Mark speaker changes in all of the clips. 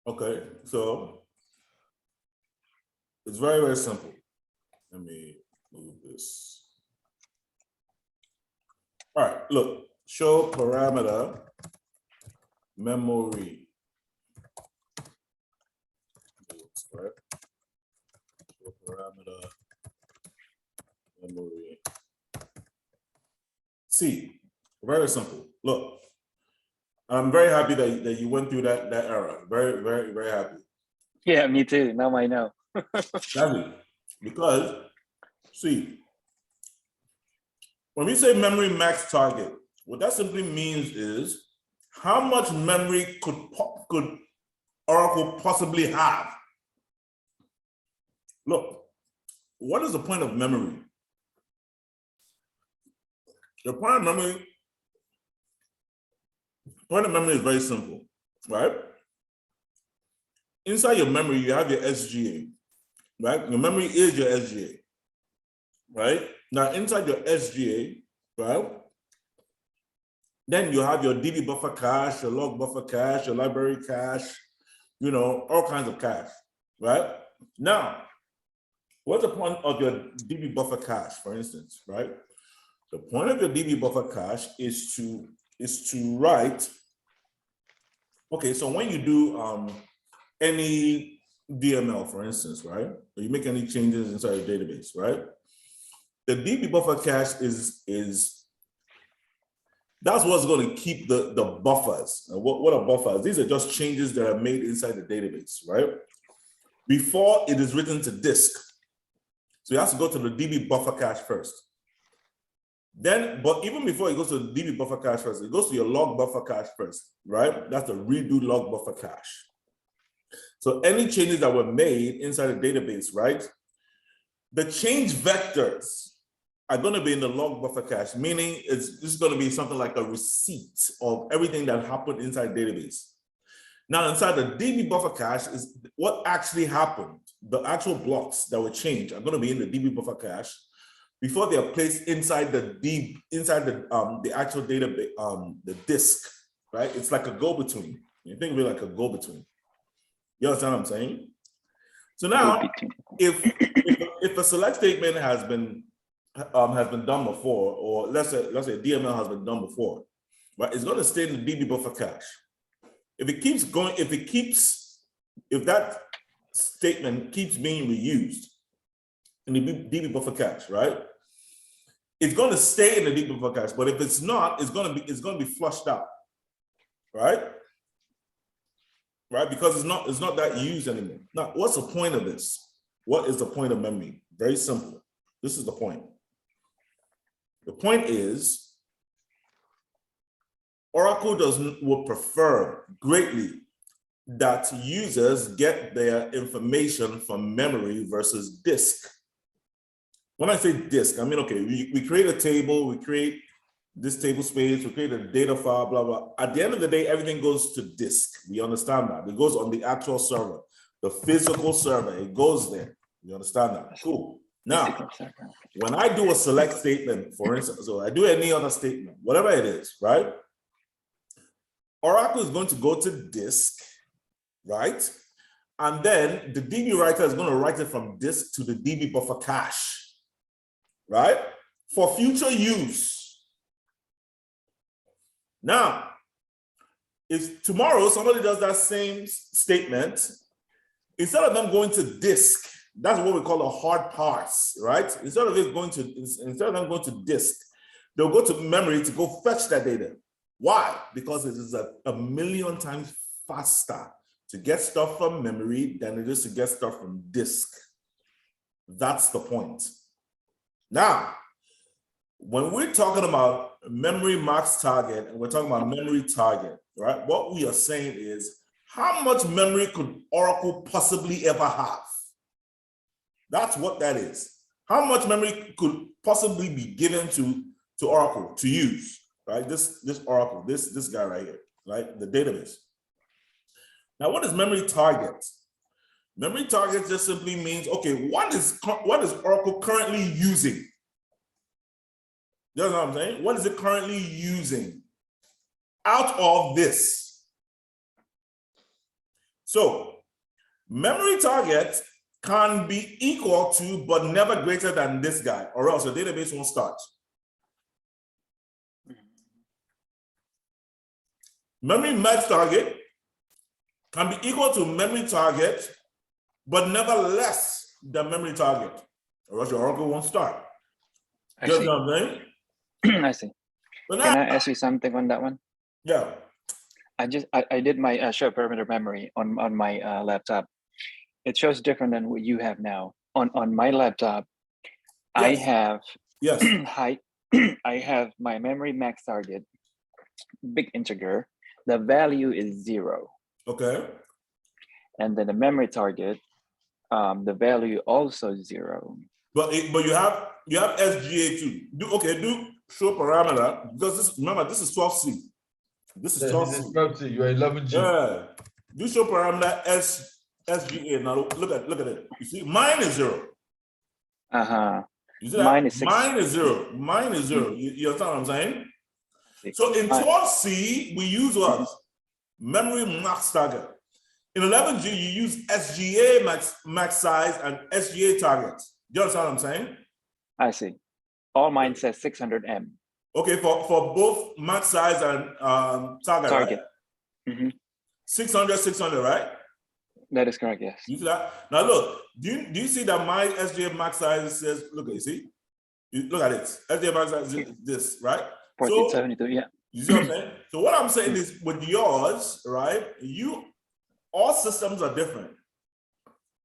Speaker 1: Okay, so it's very, very simple. Let me move this. All right, look, show parameter memory. Right? Show parameter memory. See, very simple. Look, I'm very happy that you went through that era. Very, very, very happy.
Speaker 2: Yeah, me too. Now I know.
Speaker 1: Exactly. Because, see, when we say memory max target, what that simply means is how much memory could Oracle possibly have? Look, what is the point of memory? The point of memory is very simple, right? Inside your memory, you have your SGA, right? Your memory is your SGA, right? Now, inside your SGA, right? Then you have your DB buffer cache, your log buffer cache, your library cache, you know, all kinds of cache, right? Now, what's the point of your DB buffer cache, for instance, right? The point of your DB buffer cache is to write. Okay, so when you do any DML, for instance, right, or you make any changes inside your database, right? The DB buffer cache is that's what's going to keep the buffers. What are buffers? These are just changes that are made inside the database, right? Before it is written to disk. So you have to go to the DB buffer cache first. Then, but even before it goes to the DB buffer cache first, it goes to your log buffer cache first, right? That's the redo log buffer cache. So any changes that were made inside the database, right? The change vectors are going to be in the log buffer cache, meaning it's just going to be something like a receipt of everything that happened inside the database. Now, inside the DB buffer cache is what actually happened. The actual blocks that were changed are going to be in the DB buffer cache before they are placed inside the actual database, the disk, right? It's like a go-between. You think of it like a go-between. You understand what I'm saying? So now, if a select statement has been done before, or let's say DML has been done before, right? It's going to stay in the DB buffer cache. If it keeps going, if that statement keeps being reused in the DB buffer cache, right? It's going to stay in the DB buffer cache, but if it's not, it's going to be flushed out, right? Right, because it's not that used anymore. Now, what's the point of this? What is the point of memory? Very simple. This is the point. The point is, Oracle would prefer greatly that users get their information from memory versus disk. When I say disk, I mean, okay, we create a table, we create this table space, we create a data file, blah, blah. At the end of the day, everything goes to disk. We understand that. It goes on the actual server, the physical server, it goes there. You understand that? Cool. Now, when I do a select statement, for instance, so I do any other statement, whatever it is, right? Oracle is going to go to disk, right? And then the DB writer is going to write it from disk to the DB buffer cache, right? For future use. Now, if tomorrow somebody does that same statement, instead of them going to disk, that's what we call a hard parse, right? Instead of them going to disk, they'll go to memory to go fetch that data. Why? Because it is a million times faster to get stuff from memory than it is to get stuff from disk. That's the point. Now, when we're talking about memory max target and we're talking about memory target, right? What we are saying is, how much memory could Oracle possibly ever have? That's what that is. How much memory could possibly be given to Oracle to use, right? This Oracle, this guy right here, right? The database. Now, what is memory target? Memory target just simply means, okay, what is Oracle currently using? You know what I'm saying? What is it currently using out of this? So memory target can be equal to, but never greater than this guy, or else your database won't start. Memory max target can be equal to memory target, but never less than memory target, or else your Oracle won't start.
Speaker 2: I
Speaker 1: You
Speaker 2: see.
Speaker 1: know what I'm saying?
Speaker 2: I see.
Speaker 1: But
Speaker 2: Can
Speaker 1: now,
Speaker 2: I ask you something on that one?
Speaker 1: yeah.
Speaker 2: I did my short perimeter memory on my laptop. It shows different than what you have now. On my laptop, I
Speaker 1: Yes.
Speaker 2: have
Speaker 1: Yes.
Speaker 2: I have my memory max target, big integer. The value is 0.
Speaker 1: Okay.
Speaker 2: And then the memory target, the value also 0.
Speaker 1: But you have SGA too. Do show parameter, because remember this is 12C. This is 12C.
Speaker 3: This is 12C. You are 11G.
Speaker 1: Yeah. Do show parameter SGA. Now look at it. You see, mine is 0. You see that?
Speaker 2: Mine is 6.
Speaker 1: Mine is 0. Mine is 0. You understand what I'm saying?
Speaker 2: 6.
Speaker 1: So in 12C, we use what? Memory max target. In 11G, you use SGA max size and SGA target. Do you understand what I'm saying?
Speaker 2: I see. All mine says 600 M.
Speaker 1: Okay, for both max size and target. Right? 600, right?
Speaker 2: That is correct, yes.
Speaker 1: You see that? Now look, do you see that my SGA max size says, look, you see? Look at it. SGA max size is this, right?
Speaker 2: 1472, yeah.
Speaker 1: You see what I'm saying? So what I'm saying is with yours, right? All systems are different.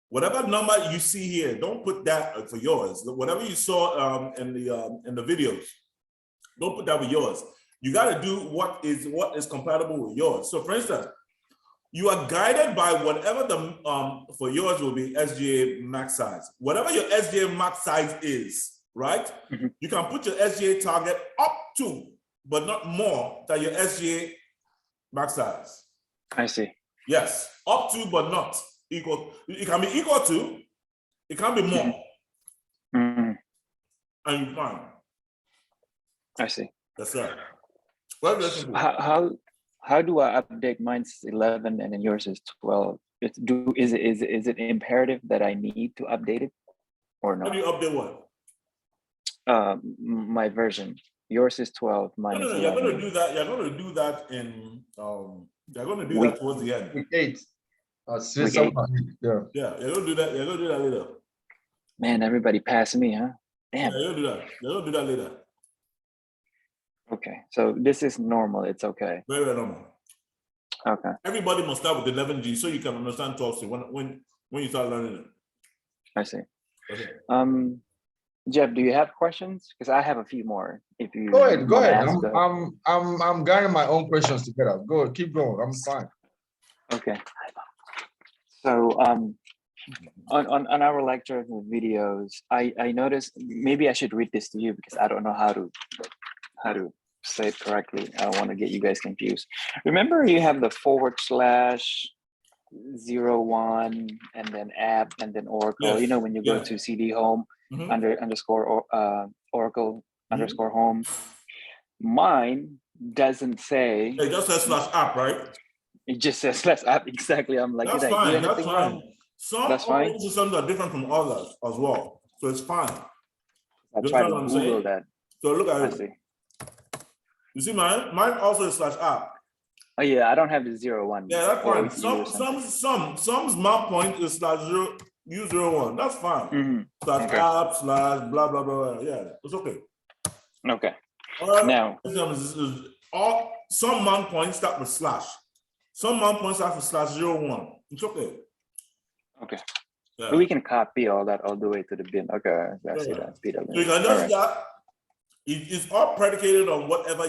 Speaker 1: Whatever number you see here, don't put that for yours. Whatever you saw in the videos, don't put that with yours. You got to do what is compatible with yours. So for instance, you are guided by whatever the for yours will be SGA max size. Whatever your SGA max size is, right? You can put your SGA target up to, but not more than your SGA max size.
Speaker 2: I see.
Speaker 1: Yes, up to, but not equal. It can be equal to, it can be more. And you find.
Speaker 2: I see.
Speaker 1: That's right. Well,
Speaker 2: how do I update? Mine's 11 and then yours is 12. Is it imperative that I need to update it or not?
Speaker 1: How do you update what?
Speaker 2: My version. Yours is 12. Mine is 11.
Speaker 1: You're going to do that. You're going to do that in. You're going to do that towards the end.
Speaker 3: Week 8.
Speaker 2: Week 8.
Speaker 3: Yeah.
Speaker 1: Yeah, you're going to do that. You're going to do that later.
Speaker 2: Man, everybody passed me, huh? Damn.
Speaker 1: Yeah, you're going to do that. You're going to do that later.
Speaker 2: Okay, so this is normal. It's okay.
Speaker 1: Very, very normal.
Speaker 2: Okay.
Speaker 1: Everybody must start with 11G so you can understand 12C when you start learning it.
Speaker 2: I see.
Speaker 1: Okay.
Speaker 2: Jeff, do you have questions? Because I have a few more. If you
Speaker 3: Go ahead.
Speaker 2: ask
Speaker 3: I'm gathering my own questions together. Go, keep going. I'm fine.
Speaker 2: Okay. So on our lecture videos, I noticed, maybe I should read this to you because I don't know how to say it correctly. I don't want to get you guys confused. Remember, you have the /01 and then app and then Oracle.
Speaker 1: Yes.
Speaker 2: You know, when you go to CD home underscore Oracle underscore home. Mine doesn't say.
Speaker 1: It just says /app, right?
Speaker 2: It just says /app. Exactly. I'm like,
Speaker 1: that's
Speaker 2: did
Speaker 1: fine.
Speaker 2: I do anything wrong?
Speaker 1: Some
Speaker 2: that's fine.
Speaker 1: operating systems are different from others as well, so it's fine.
Speaker 2: I tried to Google that.
Speaker 1: So look at it.
Speaker 2: See.
Speaker 1: You see mine? Mine also is /app.
Speaker 2: Oh yeah, I don't have the 01.
Speaker 1: Yeah, that's fine. Some mount point is /U01. That's fine. /app / blah blah blah. Yeah, it's okay.
Speaker 2: Okay.
Speaker 1: Now, some mount points start with /. Some mount points start with /01. It's okay.
Speaker 2: Okay.
Speaker 1: Yeah.
Speaker 2: We can copy all that all the way to the bin. Okay, I see that.
Speaker 1: So you can just that. It's all predicated on whatever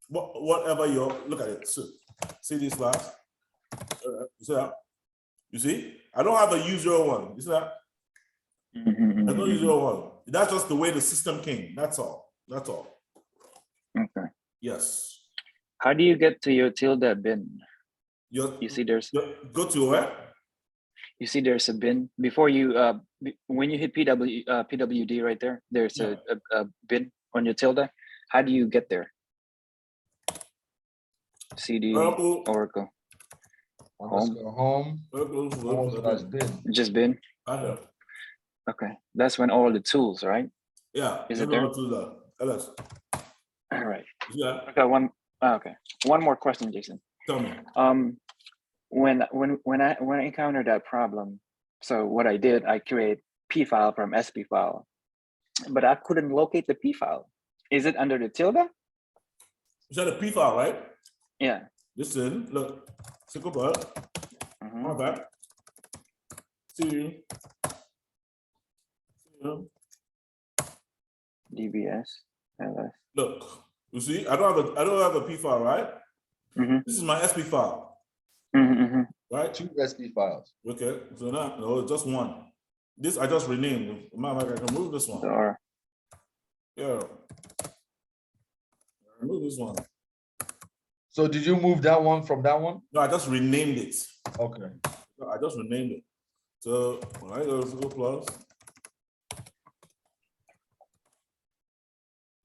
Speaker 1: whatever your look at it. So, see this last. You see that? You see? I don't have a U01. You see that? I don't use U01. That's just the way the system came. That's all. That's all.
Speaker 2: Okay.
Speaker 1: Yes.
Speaker 2: How do you get to your tilde bin? You see there's
Speaker 1: go to where?
Speaker 2: You see there's a bin before you when you hit PWD right there, there's a bin on your tilde. How do you get there? CD Oracle.
Speaker 3: underscore home, /bin.
Speaker 2: Just bin.
Speaker 1: I know.
Speaker 2: Okay, that's when all the tools, right?
Speaker 1: Yeah.
Speaker 2: Is it there?
Speaker 1: To the LS.
Speaker 2: All right.
Speaker 1: Yeah.
Speaker 2: Okay, okay. One more question, Jason.
Speaker 1: Tell me.
Speaker 2: When I encountered that problem, so what I did, I create P file from SP file, but I couldn't locate the P file. Is it under the tilde?
Speaker 1: You said a P file, right?
Speaker 2: Yeah.
Speaker 1: Listen, look. Single bud. My back. See you.
Speaker 2: DBS, LS.
Speaker 1: Look. You see, I don't have a P file, right? This is my SP file. Right?
Speaker 3: 2 SP files.
Speaker 1: Okay. So now, no, just one. This I just renamed. I can move this one.
Speaker 2: Or
Speaker 1: Yeah. Remove this one.
Speaker 3: So did you move that one from that one?
Speaker 1: No, I just renamed it.
Speaker 3: Okay.
Speaker 1: I just renamed it. So when I go to Google Plus.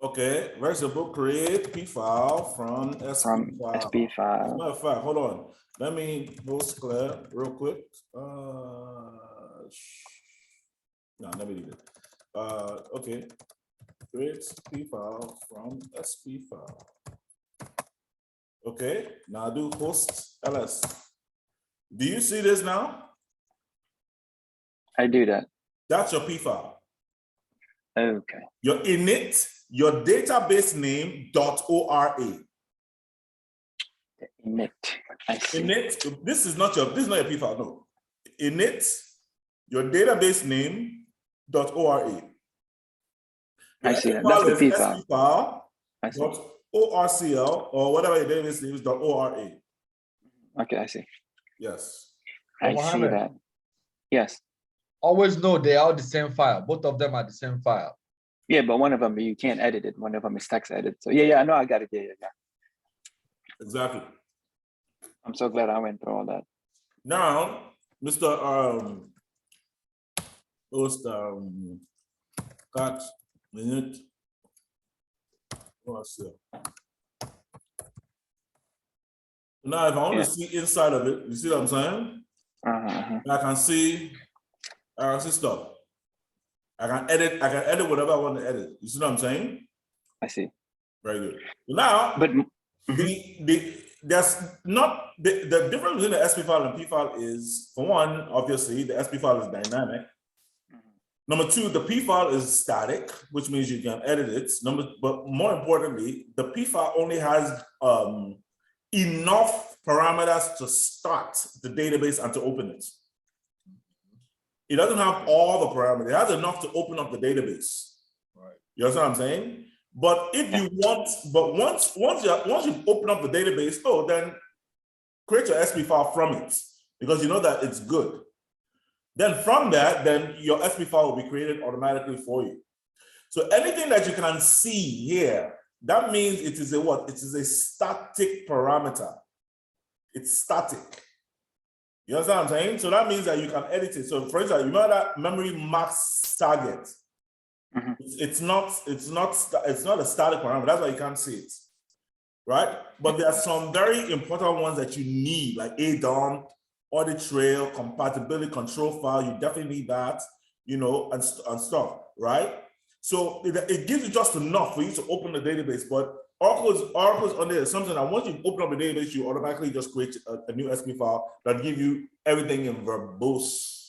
Speaker 1: Okay, very simple. Create P file from SP file.
Speaker 2: SP file.
Speaker 1: As a matter of fact, hold on. Let me post clear real quick. No, let me leave it. Okay. Create P file from SP file. Okay, now do host ls. Do you see this now?
Speaker 2: I do that.
Speaker 1: That's your P file.
Speaker 2: Okay.
Speaker 1: Your init, your database name .ora.
Speaker 2: Init. I see.
Speaker 1: Init. This is not your P file. No. Init, your database name .ora.
Speaker 2: I see that. That's the P file.
Speaker 1: SP file.
Speaker 2: I see.
Speaker 1: .orcl or whatever your database name is .ora.
Speaker 2: Okay, I see.
Speaker 1: Yes.
Speaker 2: I see that. Yes.
Speaker 3: Always know they are the same file. Both of them are the same file.
Speaker 2: Yeah, but one of them you can't edit it. One of them is text edit. So yeah, I know I got it. Yeah.
Speaker 1: Exactly.
Speaker 2: I'm so glad I went through all that.
Speaker 1: Now, Mr. Cut minute. Now, if I want to see inside of it, you see what I'm saying? I can see stuff. I can edit whatever I want to edit. You see what I'm saying?
Speaker 2: I see.
Speaker 1: Very good. Now,
Speaker 2: but
Speaker 1: there's not the difference between the SP file and P file is, for one, obviously the SP file is dynamic. Number two, the P file is static, which means you can edit it. But more importantly, the P file only has enough parameters to start the database and to open it. It doesn't have all the parameters. It has enough to open up the database.
Speaker 3: Right.
Speaker 1: You understand what I'm saying? But if you want, once you open up the database, then create your SP file from it because you know that it's good. Then from that, then your SP file will be created automatically for you. So anything that you can see here, that means it is a what? It is a static parameter. It's static. You understand what I'm saying? So that means that you can edit it. So for instance, you know that memory max target. It's not a static parameter. That's why you can't see it, right? But there are some very important ones that you need, like ADOM, audit trail, compatibility control file. You definitely need that, and stuff, right? So it gives you just enough for you to open the database. But Oracle's under the assumption that once you open up the database, you automatically just create a new SP file that give you everything in verbose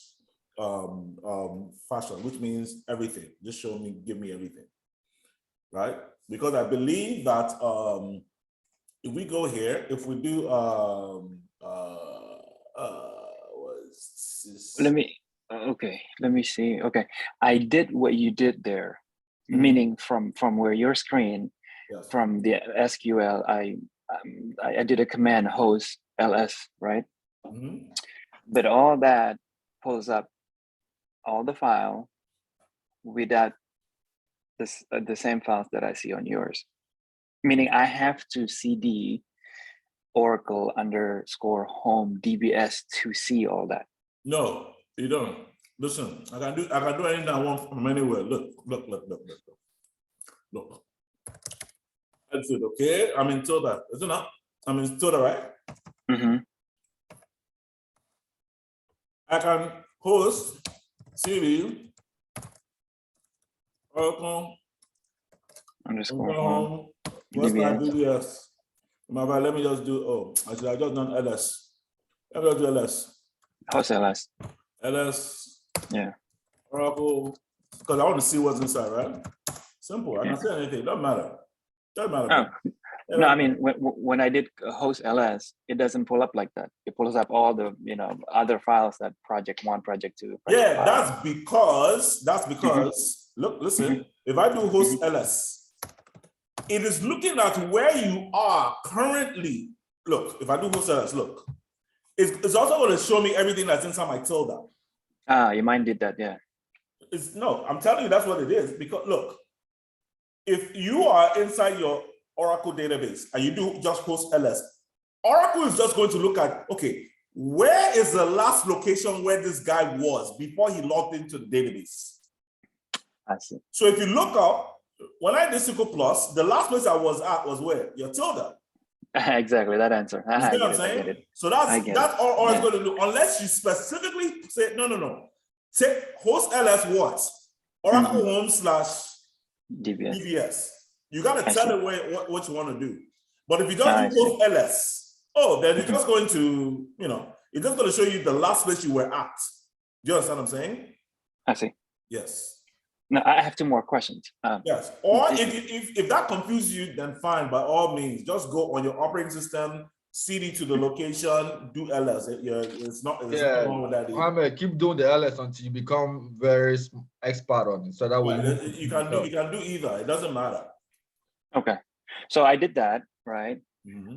Speaker 1: fashion, which means everything. Just give me everything, right? Because I believe that if we go here, if we do
Speaker 2: let me see. Okay, I did what you did there, meaning from where your screen, from the SQL, I did a command host ls, right? But all that pulls up all the file without the same files that I see on yours, meaning I have to cd Oracle _home DBS to see all that. No,
Speaker 1: you don't. Listen, I can do anything I want from anywhere. Look. That's it, okay? I'm in Tilda, isn't it? I'm in Tilda, right? I can host CD Oracle
Speaker 2: underscore home
Speaker 1: home. What's that
Speaker 2: DBS.
Speaker 1: DBS? Let me just do. Oh, I should have just done LS. Let me just do LS.
Speaker 2: Host LS.
Speaker 1: LS.
Speaker 2: Yeah.
Speaker 1: Oracle. Because I want to see what's inside, right? Simple. I can say anything. Doesn't matter. Doesn't matter.
Speaker 2: Oh. No, I mean, when I did host LS, it doesn't pull up like that. It pulls up all the, other files that project 1, project 2. Project
Speaker 1: Yeah,
Speaker 2: 5.
Speaker 1: that's because, look, listen, if I do host LS, it is looking at where you are currently. Look, if I do host LS, look, it's also going to show me everything that's inside my tilde.
Speaker 2: Your mind did that, yeah.
Speaker 1: No, I'm telling you that's what it is. Because look, if you are inside your Oracle database and you do just host LS, Oracle is just going to look at, okay, where is the last location where this guy was before he logged into the database?
Speaker 2: I see.
Speaker 1: So if you look up, when I did SQL Plus, the last place I was at was where? Your tilde.
Speaker 2: Exactly, that answer.
Speaker 1: You see what I'm saying? So that's all it's going to do, unless you specifically say, no. Say host LS what? Oracle home / DBS. You got to tell it what you want to do. But if you don't do host LS, then it's just going to, it's just going to show you the last place you were at. Do you understand what I'm saying?
Speaker 2: I see.
Speaker 1: Yes.
Speaker 2: No, I have 2 more questions.
Speaker 1: Yes. Or if that confuses you, then fine, by all means, just go on your operating system, CD to the location, do LS. It's nothing wrong with that.
Speaker 3: Mohammed, keep doing the LS until you become very expert on it. So that way
Speaker 1: you can do either. It doesn't matter.
Speaker 2: Okay. So I did that, right?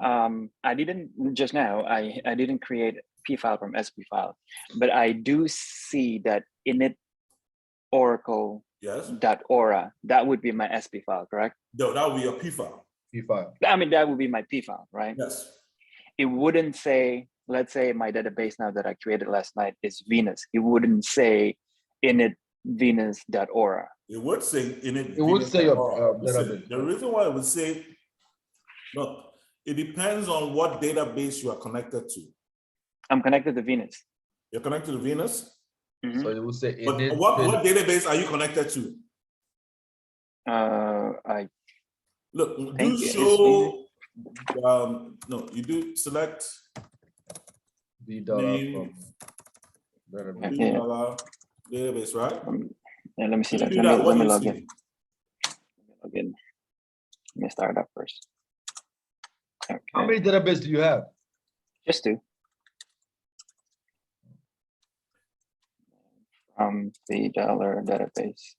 Speaker 2: I didn't just now, I didn't create P file from SP file, but I do see that init Oracle .ora, that would be my SP file, correct?
Speaker 1: No, that would be your P file.
Speaker 3: P file.
Speaker 2: I mean, that would be my P file, right?
Speaker 1: Yes.
Speaker 2: It wouldn't say, let's say my database now that I created last night is Venus. It wouldn't say init venus.ora.
Speaker 1: It would say init.
Speaker 3: It would say your database.
Speaker 1: The reason why it would say, look, it depends on what database you are connected to.
Speaker 2: I'm connected to Venus.
Speaker 1: You're connected to Venus?
Speaker 3: So it would say
Speaker 1: But what database are you connected to? Look, do show. No, you do select
Speaker 3: the
Speaker 1: name database, right?
Speaker 2: Yeah, let me see that.
Speaker 1: Let me log in.
Speaker 2: Let me start up first. Okay.
Speaker 3: How many databases do you have?
Speaker 2: Just 2. The $database.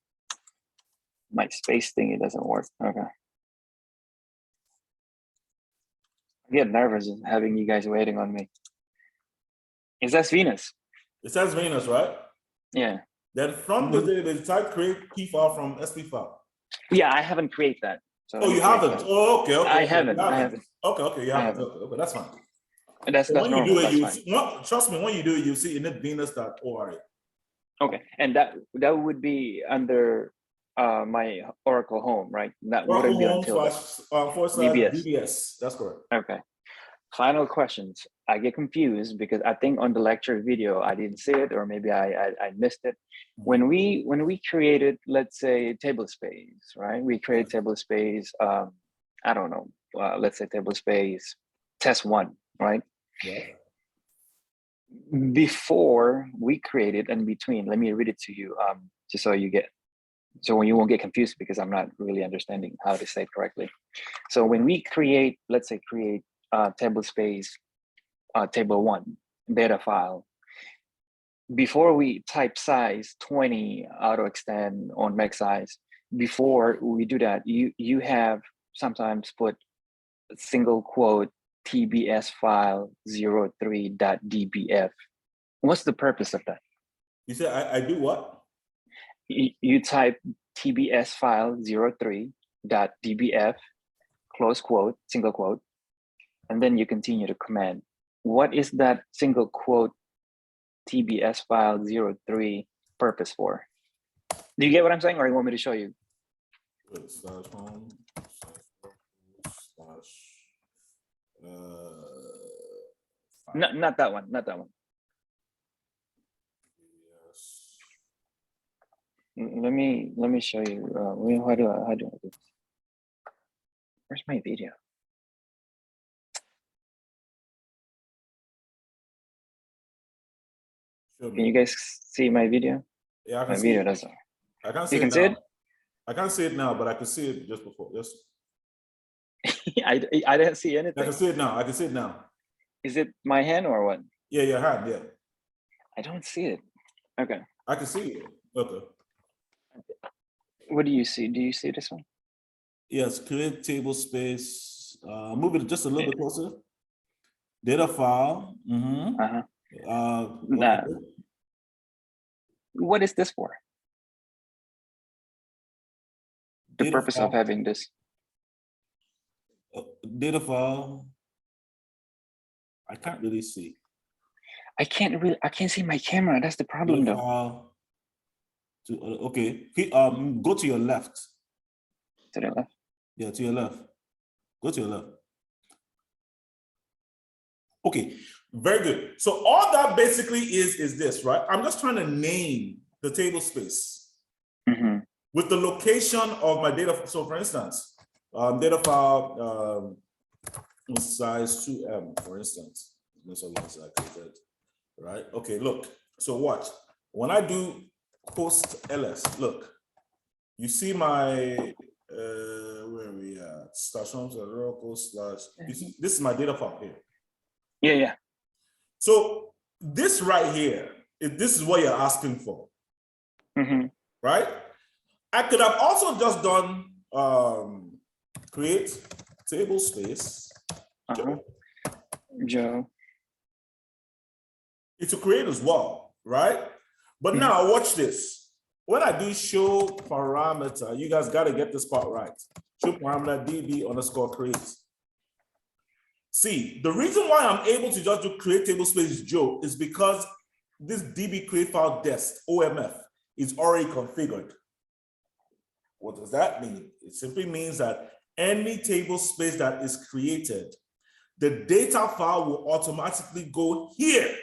Speaker 2: My space thing, it doesn't work. Okay. I get nervous having you guys waiting on me. It says Venus.
Speaker 1: It says Venus, right?
Speaker 2: Yeah.
Speaker 1: Then from the database, type create P file from SP file.
Speaker 2: Yeah, I haven't created that. So
Speaker 1: you haven't?
Speaker 2: That.
Speaker 1: Oh, okay.
Speaker 2: I haven't.
Speaker 1: Okay, you haven't. Okay, that's fine.
Speaker 2: That's
Speaker 1: when
Speaker 2: normal.
Speaker 1: you do it, trust me, when you do it, you see init venus.ora.
Speaker 2: Okay, and that would be under my Oracle home, right? That
Speaker 1: Oracle
Speaker 2: wouldn't be
Speaker 1: home
Speaker 2: until
Speaker 1: / DBS. That's correct.
Speaker 2: Okay. Final questions. I get confused because I think on the lecture video I didn't see it, or maybe I missed it. When we created, let's say, Tablespace, right? We created Tablespace. I don't know. Let's say Tablespace test 1, right?
Speaker 1: Yeah.
Speaker 2: Before we created and between, let me read it to you, just so when you won't get confused, because I'm not really understanding how to say it correctly. So when we create, let's say create Tablespace table 1 data file, before we type size 20 auto extend on make size, before we do that, you have sometimes put single quote TBS file 03.dbf. What's the purpose of that?
Speaker 1: You say I do what?
Speaker 2: You type TBS file 03.dbf, close quote, single quote, and then you continue to command. What is that single quote TBS file 03 purpose for? Do you get what I'm saying, or you want me to show you?
Speaker 1: /home / /
Speaker 2: Not that one, not that one. let me show you. How do I do this? Where's my video?
Speaker 1: Sure,
Speaker 2: Can you guys see my video?
Speaker 1: Yeah, I can
Speaker 2: My
Speaker 1: see
Speaker 2: video
Speaker 1: it.
Speaker 2: doesn't.
Speaker 1: I can't see
Speaker 2: You
Speaker 1: it
Speaker 2: can see
Speaker 1: now.
Speaker 2: it?
Speaker 1: I can't see it now, but I can see it just before. Yes,
Speaker 2: I didn't see
Speaker 1: I
Speaker 2: anything.
Speaker 1: can see it now. I can see it now.
Speaker 2: Is it my hand or what?
Speaker 1: Yeah, your hand. Yeah,
Speaker 2: I don't see it. Okay.
Speaker 1: I can see it. Okay.
Speaker 2: What do you see? Do you see this one?
Speaker 1: Yes, create table space. Move it just a little bit closer. Data file.
Speaker 2: Uh-huh.
Speaker 1: Okay.
Speaker 2: What is this for? The
Speaker 1: Data
Speaker 2: purpose of
Speaker 1: file.
Speaker 2: having this.
Speaker 1: Data file. I can't really see.
Speaker 2: I can't see my camera. That's the problem
Speaker 1: Data
Speaker 2: though.
Speaker 1: file. Okay. Go to your left.
Speaker 2: To the left.
Speaker 1: Yeah, to your left. Go to your left. Okay, very good. So all that basically is this, right? I'm just trying to name the table space with the location of my data. So for instance, data file size 2M, for instance. That's what I created, right? Okay, look. So watch. When I do post ls, look, you see my where are we at? /Oracle/ you see, this is my data file here.
Speaker 2: Yeah.
Speaker 1: So this right here, if this is what you're asking for, right? I could have also just done create table space.
Speaker 2: Joe.
Speaker 1: It's to create as well, right? But now watch this. When I do show parameter, you guys got to get this part right. Show parameter DB_create. See, the reason why I'm able to just do create table space Joe is because this DB create file dest OMF is already configured. What does that mean? It simply means that any table space that is created, the data file will automatically go here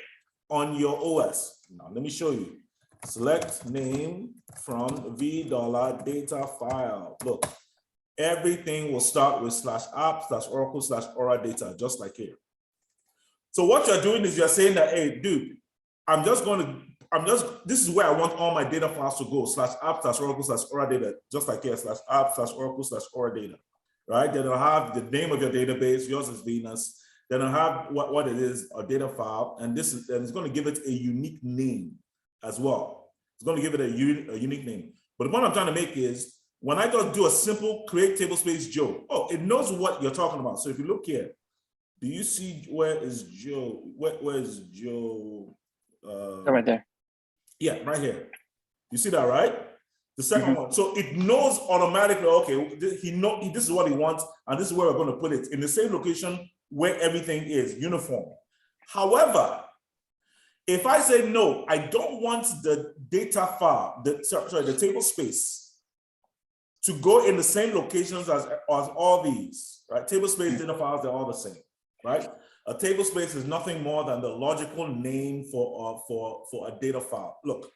Speaker 1: on your OS. Now, let me show you. Select name from $data file. Look. Everything will start with /app/oracle/ora-data, just like here. So what you're doing is you're saying that, hey, dude, this is where I want all my data files to go, /app/oracle/ora-data, just like here, /app/oracle/ora-data, right? Then I'll have the name of your database, yours is Venus. Then I'll have what it is, a data file, and it's going to give it a unique name as well. It's going to give it a unique name. But the point I'm trying to make is, when I just do a simple create table space Joe, it knows what you're talking about. So if you look here, do you see where is Joe? Where is Joe?
Speaker 2: Right there.
Speaker 1: Yeah, right here. You see that, right? The second one. So it knows automatically, okay, this is what he wants, and this is where we're going to put it in the same location where everything is uniform. However, if I say no, I don't want the data file, the table space to go in the same locations as all these, right? Table space data files, they're all the same, right? A table space is nothing more than the logical name for a data file. Look,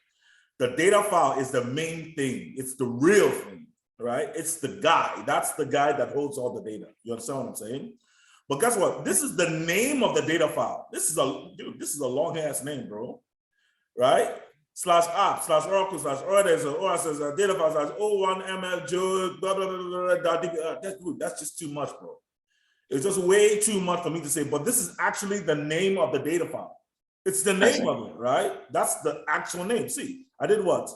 Speaker 1: the data file is the main thing. It's the real thing, right? It's the guy. That's the guy that holds all the data. You understand what I'm saying? But guess what? This is the name of the data file. This is a long ass name, bro, right? /app/oracle/ora-data data file /01ml Joe blah blah blah blah. That's just too much, bro. It's just way too much for me to say. But this is actually the name of the data file. It's the name of it, right? That's the actual name. See, I did what?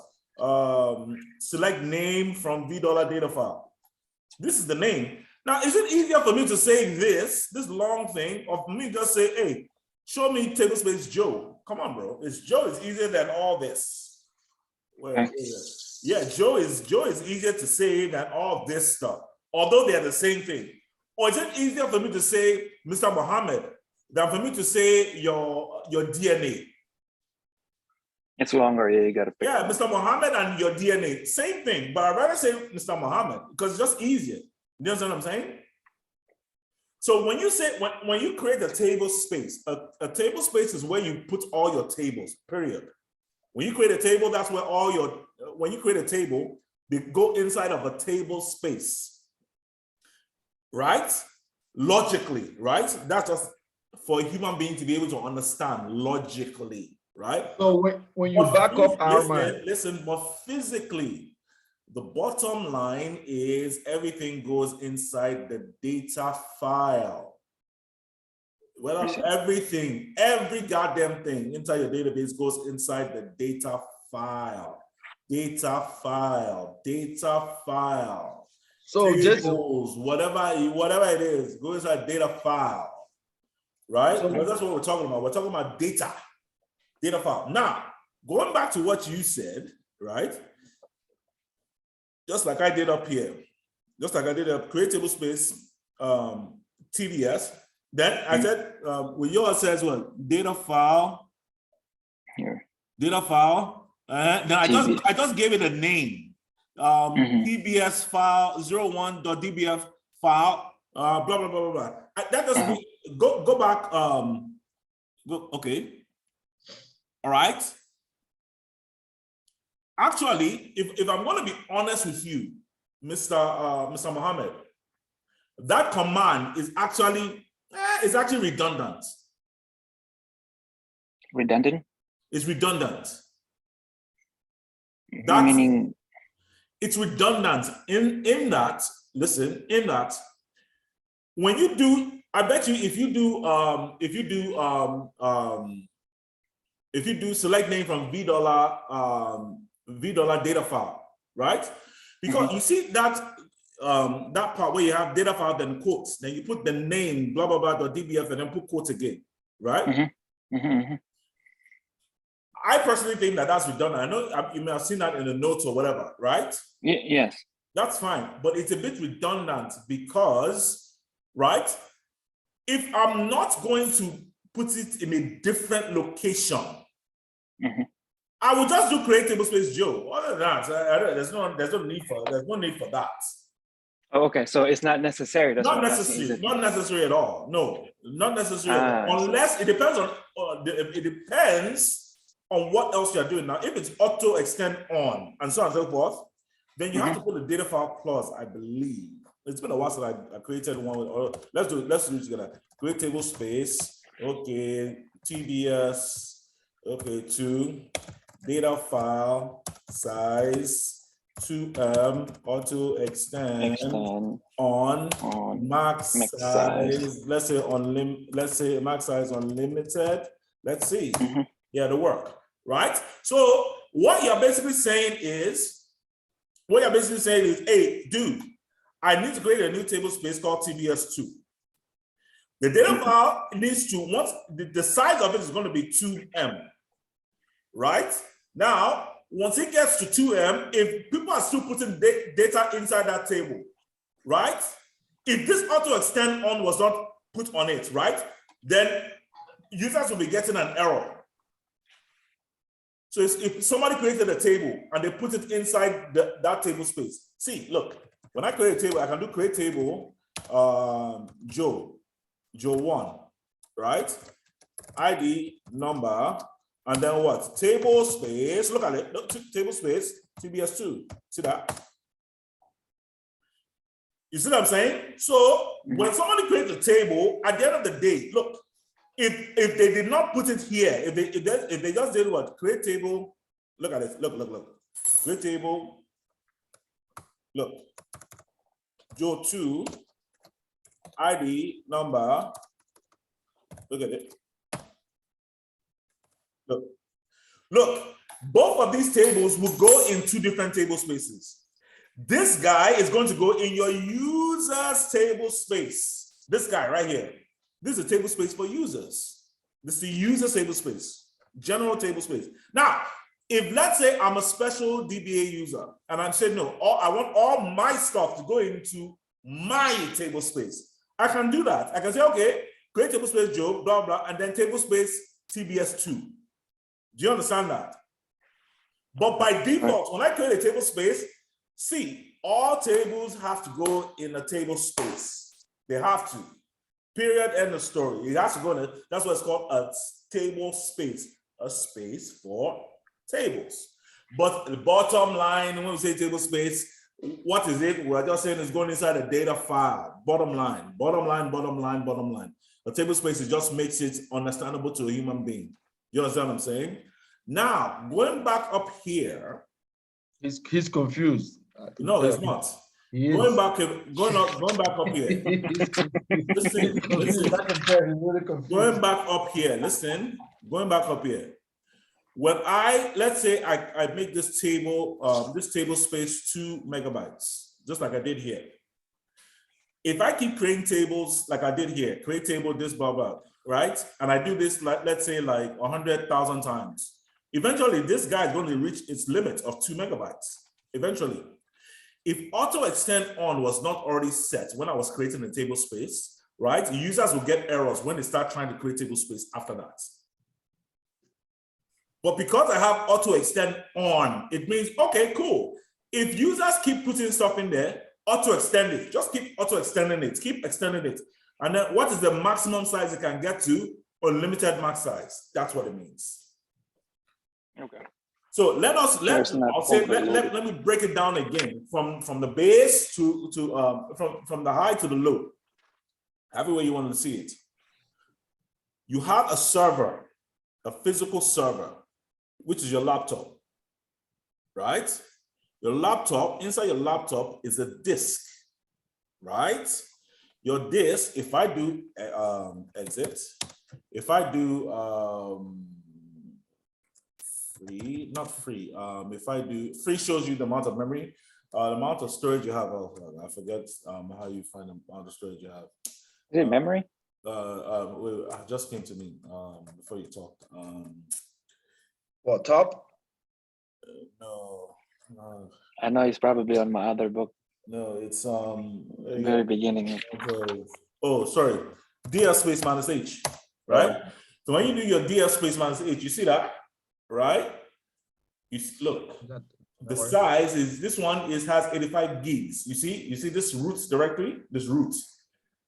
Speaker 1: Select name from $data file. This is the name. Now, is it easier for me to say this long thing, or for me to just say, hey, show me table space Joe? Come on, bro. Joe is easier than all this. Yeah, Joe is easier to say than all this stuff, although they're the same thing. Or is it easier for me to say Mr. Muhammad than for me to say your DNA?
Speaker 2: It's longer, yeah, you gotta pick.
Speaker 1: Yeah, Mr. Muhammad and your DNA, same thing, but I'd rather say Mr. Muhammad because it's just easier. You understand what I'm saying? So when you say, when you create a table space, a table space is where you put all your tables, period. When you create a table, that's where all your, when you create a table, they go inside of a table space, right? Logically, right? That's just for a human being to be able to understand logically, right?
Speaker 3: So when you back up Armand,
Speaker 1: listen, but physically, the bottom line is everything goes inside the data file. Well, everything, every goddamn thing inside your database goes inside the data file. Data file, data file.
Speaker 3: so
Speaker 1: Tables, whatever it is, go inside data file, right?
Speaker 3: So-
Speaker 1: Because that's what we're talking about. We're talking about data file. Now, going back to what you said, right? Just like I did up here, just like I did up create tablespace TBS. Then I said, with yours says what? Data file.
Speaker 2: Here.
Speaker 1: Data file. Then I just gave it a name. TBS file 01.dbf file. Blah blah blah blah blah. That doesn't mean go back. Okay. All right. Actually, if I'm going to be honest with you, Mr. Mohammed, that command is actually redundant.
Speaker 2: Redundant?
Speaker 1: It's redundant.
Speaker 2: Meaning
Speaker 1: it's redundant in that, listen, in that when you do, I bet you if you do select name from $V data file, right? Because you see that that part where you have data file, then quotes, then you put the name, blah, blah, blah, .dbf, and then put quotes again, right? I personally think that that's redundant. I know you may have seen that in the notes or whatever, right?
Speaker 2: Yes.
Speaker 1: That's fine, but it's a bit redundant because, right? If I'm not going to put it in a different location, I will just do create tablespace Joe. Other than that, there's no need for that.
Speaker 2: Oh, okay, so it's not necessary. That's
Speaker 1: Not
Speaker 2: what I'm asking.
Speaker 1: necessary. Not necessary at all. No, not necessary. Unless it depends on what else you're doing. Now, if it's auto extend on and so on and so forth, then you have to put a data file clause, I believe. It's been a while since I created one. Let's do it together. Create table space. Okay, TBS. Okay, 2 data file size 2M auto extend on max size. Let's say max size unlimited. Let's see. Yeah, the work, right? So what you're basically saying is, hey, dude, I need to create a new table space called TBS2. The data file needs to, once the size of it is going to be 2M, right? Now, once it gets to 2M, if people are still putting data inside that table, right? If this auto extend on was not put on it, right? Then users will be getting an error. So if somebody created a table and they put it inside that table space, see, look, when I create a table, I can do create table, Joe 1, right? ID, number, and then what? Table space, look at it, look, table space, TBS2, see that? You see what I'm saying? So when somebody creates a table, at the end of the day, look, if they did not put it here, if they just did what? Create table, look at it, look. Create table, look. Joe 2, ID, number, look at it. Look, both of these tables will go in 2 different table spaces. This guy is going to go in your user's table space. This guy right here. This is a table space for users. This is the user table space, general table space. Now, if let's say I'm a special DBA user and I'm saying, no, I want all my stuff to go into my table space, I can do that. I can say, okay, create table space Joe, blah, blah, and then table space TBS2. Do you understand that? But by default, when I create a table space, see, all tables have to go in a table space. They have to. Period, end of story. It has to go in that's what it's called a table space. A space for Tables. But the bottom line, when we say table space, what is it? We're just saying it's going inside a data file. Bottom line, bottom line, bottom line, bottom line. The table space, it just makes it understandable to a human being. You understand what I'm saying? Now, going back up here.
Speaker 3: He's confused.
Speaker 1: No, he's not.
Speaker 3: He is.
Speaker 1: Going back up here. Listen. Going back up here, listen. Going back up here. When let's say I make this table space 2 megabytes, just like I did here. If I keep creating tables like I did here, create table this, blah, blah, right? And I do this, like, let's say like 100,000 times. Eventually, this guy is going to reach its limit of 2 megabytes. Eventually. If auto extend on was not already set when I was creating a table space, right? Users will get errors when they start trying to create table space after that. But because I have auto extend on, it means, okay, cool. If users keep putting stuff in there, auto extend it. Just keep auto extending it, keep extending it. And then what is the maximum size it can get to? Unlimited max size. That's what it means. Okay. So let me break it down again from the base to from the high to the low. Everywhere you want to see it. You have a server, a physical server, which is your laptop, right? Your laptop, inside your laptop is a disk, right? Your disk, if I do exit, if I do free, not free, if I do, free shows you the amount of memory, the amount of storage you have. I forget how you find the amount of storage you have.
Speaker 2: Is it memory?
Speaker 1: It just came to me before you talked.
Speaker 3: What, top?
Speaker 1: No.
Speaker 2: I know it's probably on my other book.
Speaker 1: No, it's
Speaker 2: Very beginning.
Speaker 1: Okay. Oh, sorry. DL space minus H, right? So when you do your DL space minus H, you see that, right? You look. The size is this one has 85 gigs. You see this roots directory, this root.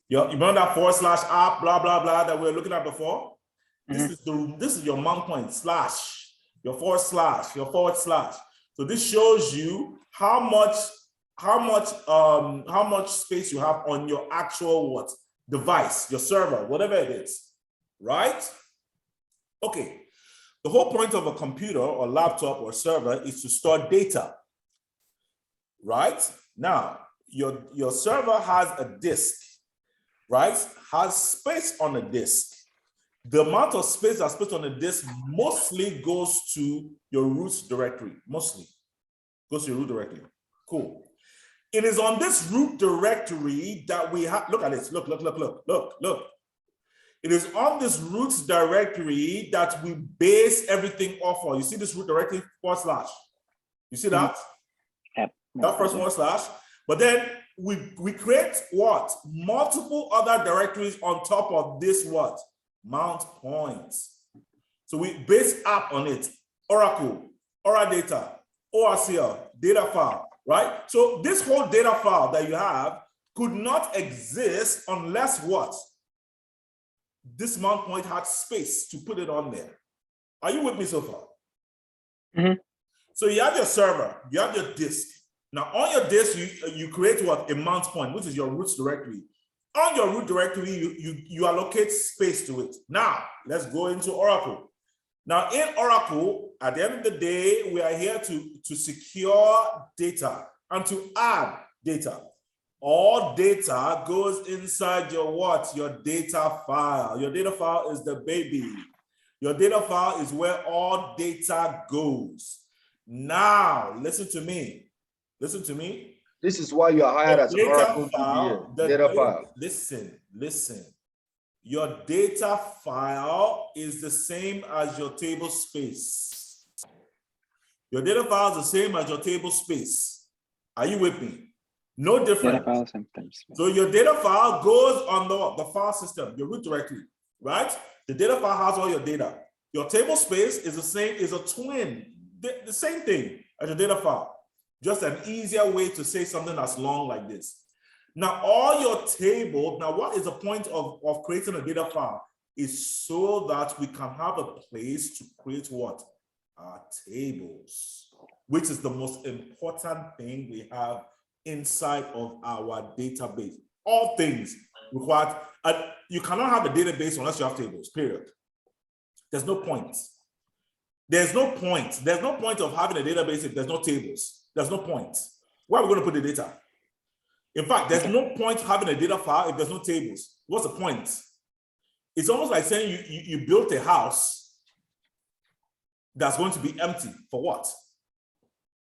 Speaker 1: You remember that /app, blah blah blah that we were looking at before? Mm-hmm. This is your mount point slash, your /, your /. So this shows you how much space you have on your actual device, your server, whatever it is, right? Okay. The whole point of a computer or laptop or server is to store data, right? Now, your server has a disk, right? Has space on the disk. The amount of space that's put on the disk mostly goes to your root directory, mostly goes to your root directory. Cool. It is on this root directory that we have, look at this, look. It is on this root directory that we base everything off of. You see this root directory /. You see that?
Speaker 2: Yep.
Speaker 1: That first /. But then we create what? Multiple other directories on top of this what? Mount points. So we base app on it. Oracle, Oradata, ORCL, data file, right? So this whole data file that you have could not exist unless what? This mount point had space to put it on there. Are you with me so far?
Speaker 2: Mm-hmm.
Speaker 1: So you have your server, you have your disk. Now on your disk, you create what? A mount point, which is your root directory. On your root directory, you allocate space to it. Now, let's go into Oracle. Now in Oracle, at the end of the day, we are here to secure data and to add data. All data goes inside your what? Your data file. Your data file is the baby. Your data file is where all data goes. Now, listen to me. Listen to me.
Speaker 3: This is why you are hired as OracleDBA. Data file.
Speaker 1: Listen. Your data file is the same as your table space. Your data file is the same as your table space. Are you with me? No difference. So your data file goes on the file system, your root directory, right? The data file has all your data. Your table space is the same, is a twin, the same thing as your data file. Just an easier way to say something that's long like this. Now, all your table, now what is the point of creating a data file? Is so that we can have a place to create what? are tables, which is the most important thing we have inside of our database. All things required. You cannot have a database unless you have tables, period. There's no point. There's no point. There's no point of having a database if there's no tables. There's no point. Where are we going to put the data? In fact, there's no point having a data file if there's no tables. What's the point? It's almost like saying you built a house that's going to be empty. For what?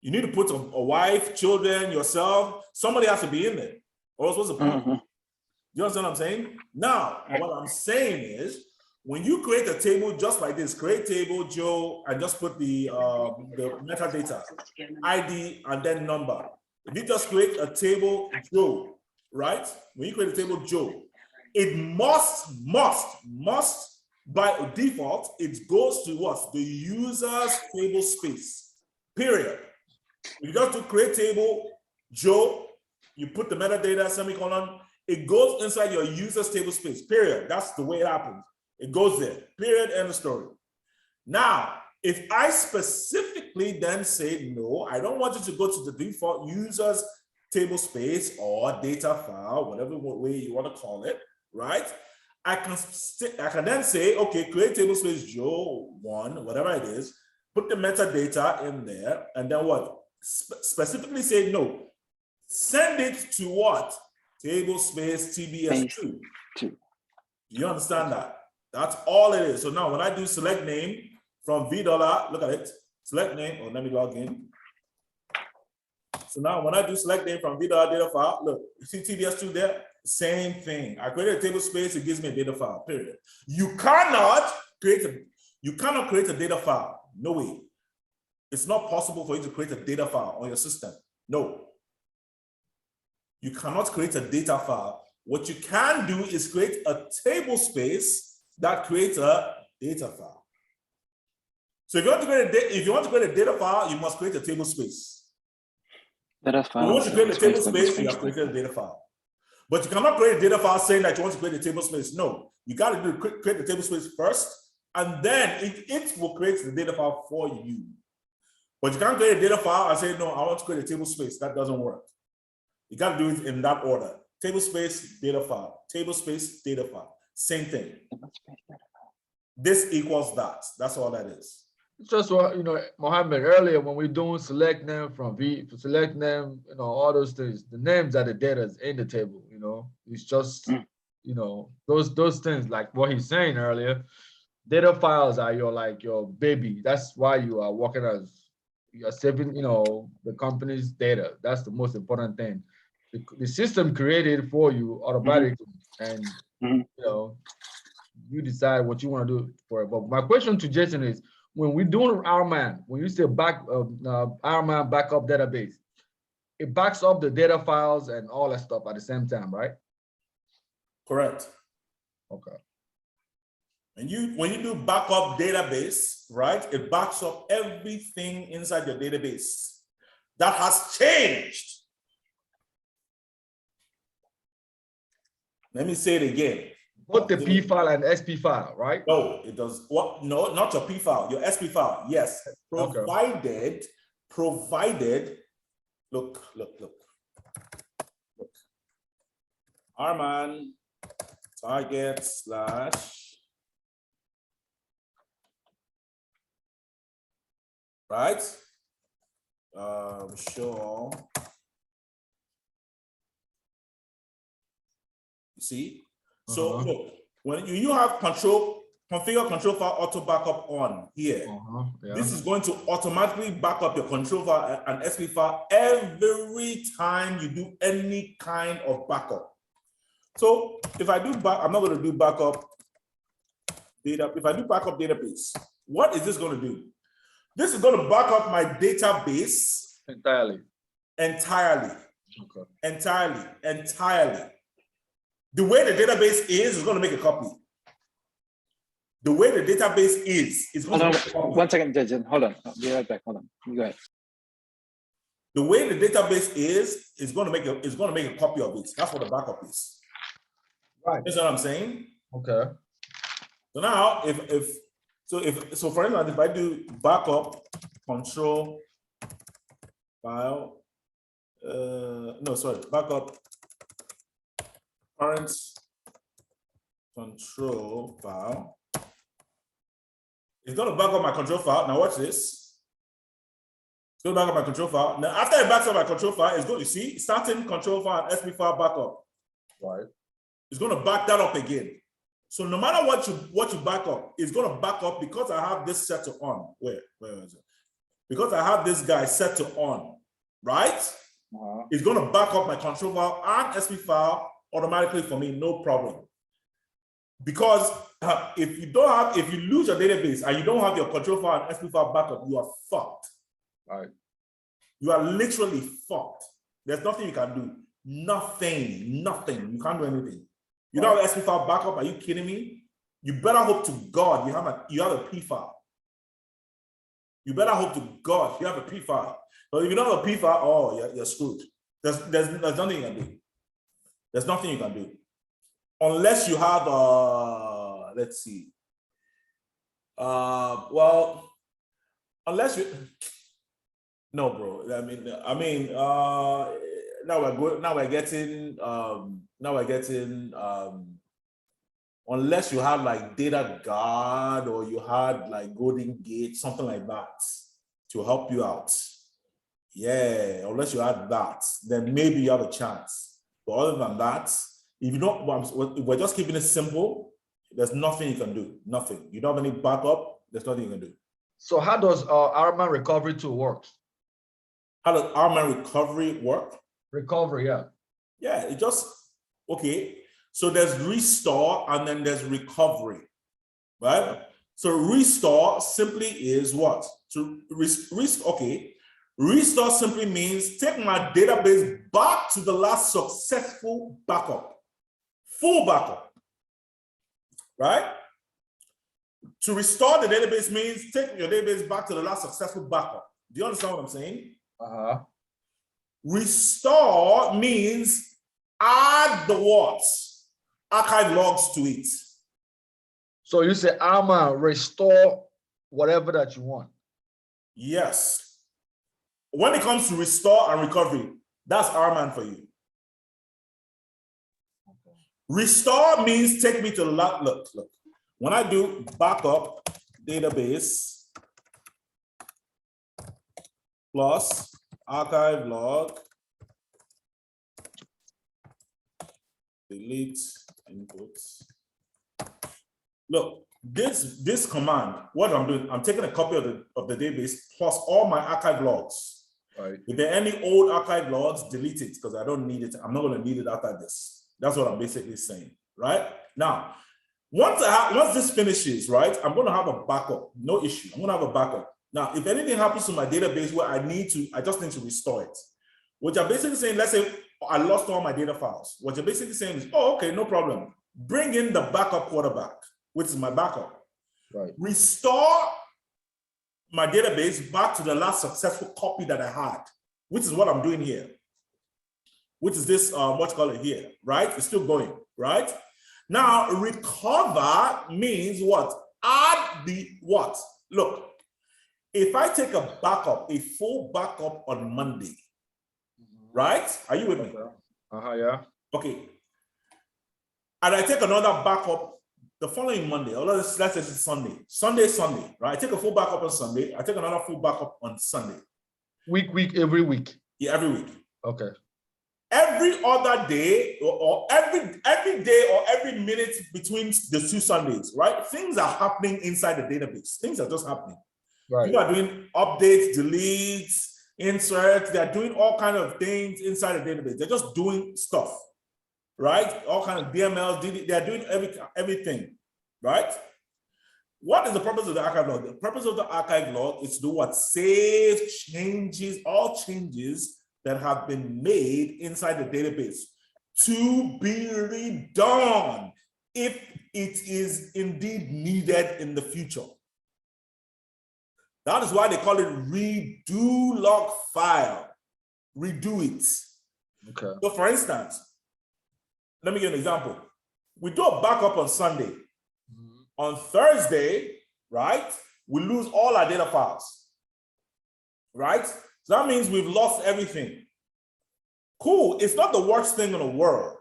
Speaker 1: You need to put a wife, children, yourself. Somebody has to be in there. Or else what's the point? You understand what I'm saying? Now, what I'm saying is, when you create a table just like this, create table Joe, and just put the metadata, ID, and then number. If you just create a table Joe, right? When you create a table Joe, it must, by default, it goes to what? The user's table space, period. If you just do create table Joe, you put the metadata, semicolon, it goes inside your user's table space, period. That's the way it happens. It goes there, period, end of story. Now, if I specifically then say, no, I don't want you to go to the default user's table space or data file, whatever way you want to call it, right? I can then say, okay, create table space Joe 1, whatever it is, put the metadata in there, and then what? Specifically say, no, send it to what? Table space TBS2. You understand that? That's all it is. So now when I do select name from $, look at it, select name, or let me log in. So now when I do select name from $, data file, look, you see TBS2 there? Same thing. I created a table space, it gives me a data file, period. You cannot create a data file. No way. It's not possible for you to create a data file on your system. No. You cannot create a data file. What you can do is create a table space that creates a data file. So if you want to create a data file, you must create a table space.
Speaker 2: Data file.
Speaker 1: If you want to create a table space, you have created a data file. But you cannot create a data file saying that you want to create a table space. No, you got to create the table space first, and then it will create the data file for you. But you can't create a data file and say, no, I want to create a table space. That doesn't work. You got to do it in that order. Table space, data file. Table space, data file. Same thing. This equals that. That's all that is.
Speaker 3: It's just what, Mohammed, earlier when we're doing select name from select name, all those things, the names are the data in the table, it's just, those things, like what he's saying earlier, data files are your baby. That's why you are working you're saving, the company's data. That's the most important thing. The system created for you automatically, and you decide what you want to do for it. But my question to Jason is, when we're doing RMAN, when you say RMAN backup database, it backs up the data files and all that stuff at the same time, right?
Speaker 1: Correct.
Speaker 3: Okay.
Speaker 1: And when you do backup database, right, it backs up everything inside your database that has changed. Let me say it again.
Speaker 3: Both the P file and SP file, right?
Speaker 1: No, it does. What? No, not your P file, your SP file. Yes, provided. Look. RMAN target / right. Show all. You see. So look, when you have configure control file auto backup on here, this is going to automatically back up your control file and SP file every time you do any kind of backup. So if I do I'm not going to do backup data. If I do backup database, what is this going to do? This is going to back up my database
Speaker 3: entirely.
Speaker 1: Okay. Entirely. The way the database is going to make a copy. The way the database is going to make a copy.
Speaker 2: 1 second, Jason. Hold on. I'll be right back. Hold on. You go ahead.
Speaker 1: The way the database is going to make a copy of it. That's what the backup is.
Speaker 3: Right.
Speaker 1: That's what I'm saying.
Speaker 3: Okay.
Speaker 1: So now, if So for instance, if I do backup control file, backup current control file. It's going to back up my control file. Now watch this. It's going to back up my control file. Now after it backs up my control file, it's going to see starting control file and SP file backup.
Speaker 3: Right.
Speaker 1: It's going to back that up again. So no matter what you back up, it's going to back up because I have this set to on. Where is it? Because I have this guy set to on, right? It's going to back up my control file and SP file automatically for me, no problem. Because if you lose your database and you don't have your control file and SP file backup, you are fucked.
Speaker 3: Right.
Speaker 1: You are literally fucked. There's nothing you can do. Nothing. You can't do anything. You don't have SP file backup? Are you kidding me? You better hope to God you have a P file. You better hope to God you have a P file. But if you don't have a P file, oh, you're screwed. There's nothing you can do. There's nothing you can do. Unless you have let's see. Well, unless you no, bro. Now we're getting unless you have like Dataguard or you had like Golden Gate, something like that to help you out. Yeah, unless you had that, then maybe you have a chance. But other than that, if you don't, if we're just keeping it simple, there's nothing you can do. Nothing. You don't have any backup, there's nothing you can do.
Speaker 3: So how does Arman recovery tool work?
Speaker 1: How does Arman recovery work?
Speaker 3: Recovery, yeah.
Speaker 1: Yeah, it just, okay. So there's restore and then there's recovery, right? So restore simply is what? Restore simply means take my database back to the last successful backup, full backup, right? To restore the database means take your database back to the last successful backup. Do you understand what I'm saying? Restore means add the what? Archive logs to it.
Speaker 3: So you say, Arman, restore whatever that you want.
Speaker 1: Yes. When it comes to restore and recovery, that's Arman for you. Okay. Restore means take me to the last, look. When I do backup database plus archive log, delete inputs. Look, this command, what I'm doing, I'm taking a copy of the database plus all my archive logs.
Speaker 3: Right.
Speaker 1: If there are any old archive logs, delete it because I don't need it. I'm not going to need it after this. That's what I'm basically saying, right? Now, once this finishes, right, I'm going to have a backup. No issue. I'm going to have a backup. Now, if anything happens to my database where I just need to restore it, what you're basically saying, let's say I lost all my data files. What you're basically saying is, oh, okay, no problem. Bring in the backup quarterback, which is my backup.
Speaker 3: Right.
Speaker 1: Restore my database back to the last successful copy that I had, which is what I'm doing here. Which is this, what you call it here, right? It's still going, right? Now, recover means what? Add the what? Look, if I take a backup, a full backup on Monday, right? Are you with me?
Speaker 3: Yeah.
Speaker 1: Okay. And I take another backup the following Monday, or let's say it's Sunday, right? I take a full backup on Sunday. I take another full backup on Sunday.
Speaker 3: Every week?
Speaker 1: Yeah, every week.
Speaker 3: Okay.
Speaker 1: Every other day, or every day or every minute between the two Sundays, right? Things are happening inside the database. Things are just happening.
Speaker 3: Right.
Speaker 1: People are doing updates, deletes, inserts. They're doing all kinds of things inside the database. They're just doing stuff, right? All kinds of DMLs, they're doing everything, right? What is the purpose of the archive log? The purpose of the archive log is to do what? Save changes, all changes that have been made inside the database to be redone if it is indeed needed in the future. That is why they call it redo log file. Redo it.
Speaker 3: Okay.
Speaker 1: So for instance, let me give you an example. We do a backup on Sunday. On Thursday, right, we lose all our data files, right? So that means we've lost everything. Cool, it's not the worst thing in the world.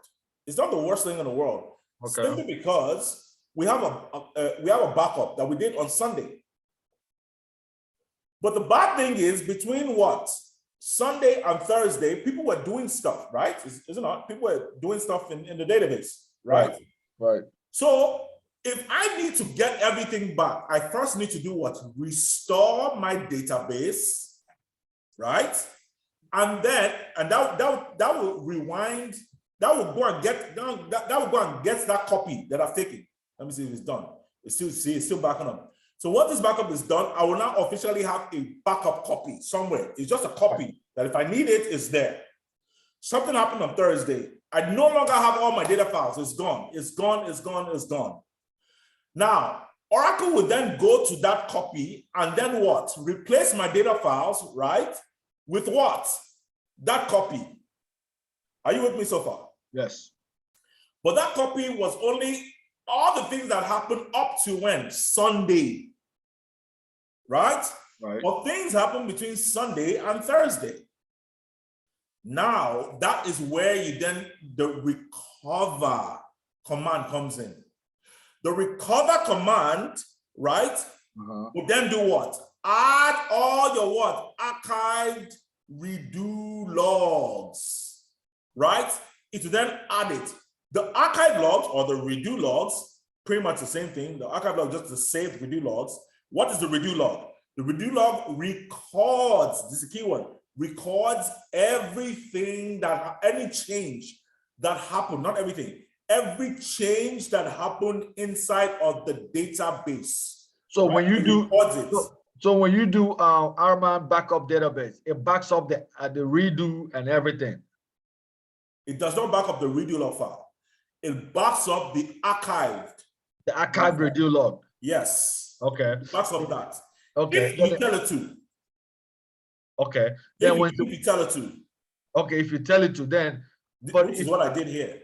Speaker 1: It's not the worst thing in the world.
Speaker 3: Okay.
Speaker 1: Simply because we have a backup that we did on Sunday. But the bad thing is between what? Sunday and Thursday, people were doing stuff, right? Is it not? People were doing stuff in the database, right?
Speaker 3: Right.
Speaker 1: So if I need to get everything back, I first need to do what? Restore my database, right? And then, that will rewind, that will go and get that copy that I've taken. Let me see if it's done. It's still backing up. So once this backup is done, I will now officially have a backup copy somewhere. It's just a copy that if I need it, it's there. Something happened on Thursday. I no longer have all my data files. It's gone. It's gone. It's gone. It's gone. Now, Oracle would then go to that copy and then what? Replace my data files, right? With what? That copy. Are you with me so far?
Speaker 3: Yes.
Speaker 1: But that copy was only all the things that happened up to when? Sunday. Right?
Speaker 3: Right.
Speaker 1: But things happen between Sunday and Thursday. Now, that is where the recover command comes in. The recover command, right, will then do what? Add all your what? Archived redo logs, right? It will then add it. The archive logs or the redo logs, pretty much the same thing. The archive log just the saved redo logs. What is the redo log? The redo log records, this is a key one, records everything any change that happened, not everything, every change that happened inside of the database.
Speaker 3: So
Speaker 1: right?
Speaker 3: when you do,
Speaker 1: so
Speaker 3: when you do Arman backup database, it backs up the redo and everything.
Speaker 1: It does not back up the redo log file. It backs up the archived.
Speaker 3: The archived redo log.
Speaker 1: Yes.
Speaker 3: Okay.
Speaker 1: It backs up that.
Speaker 3: Okay.
Speaker 1: If you tell it to.
Speaker 3: Okay. Then
Speaker 1: if you tell it to.
Speaker 3: Okay, if you tell it to, then.
Speaker 1: But which is what I did here.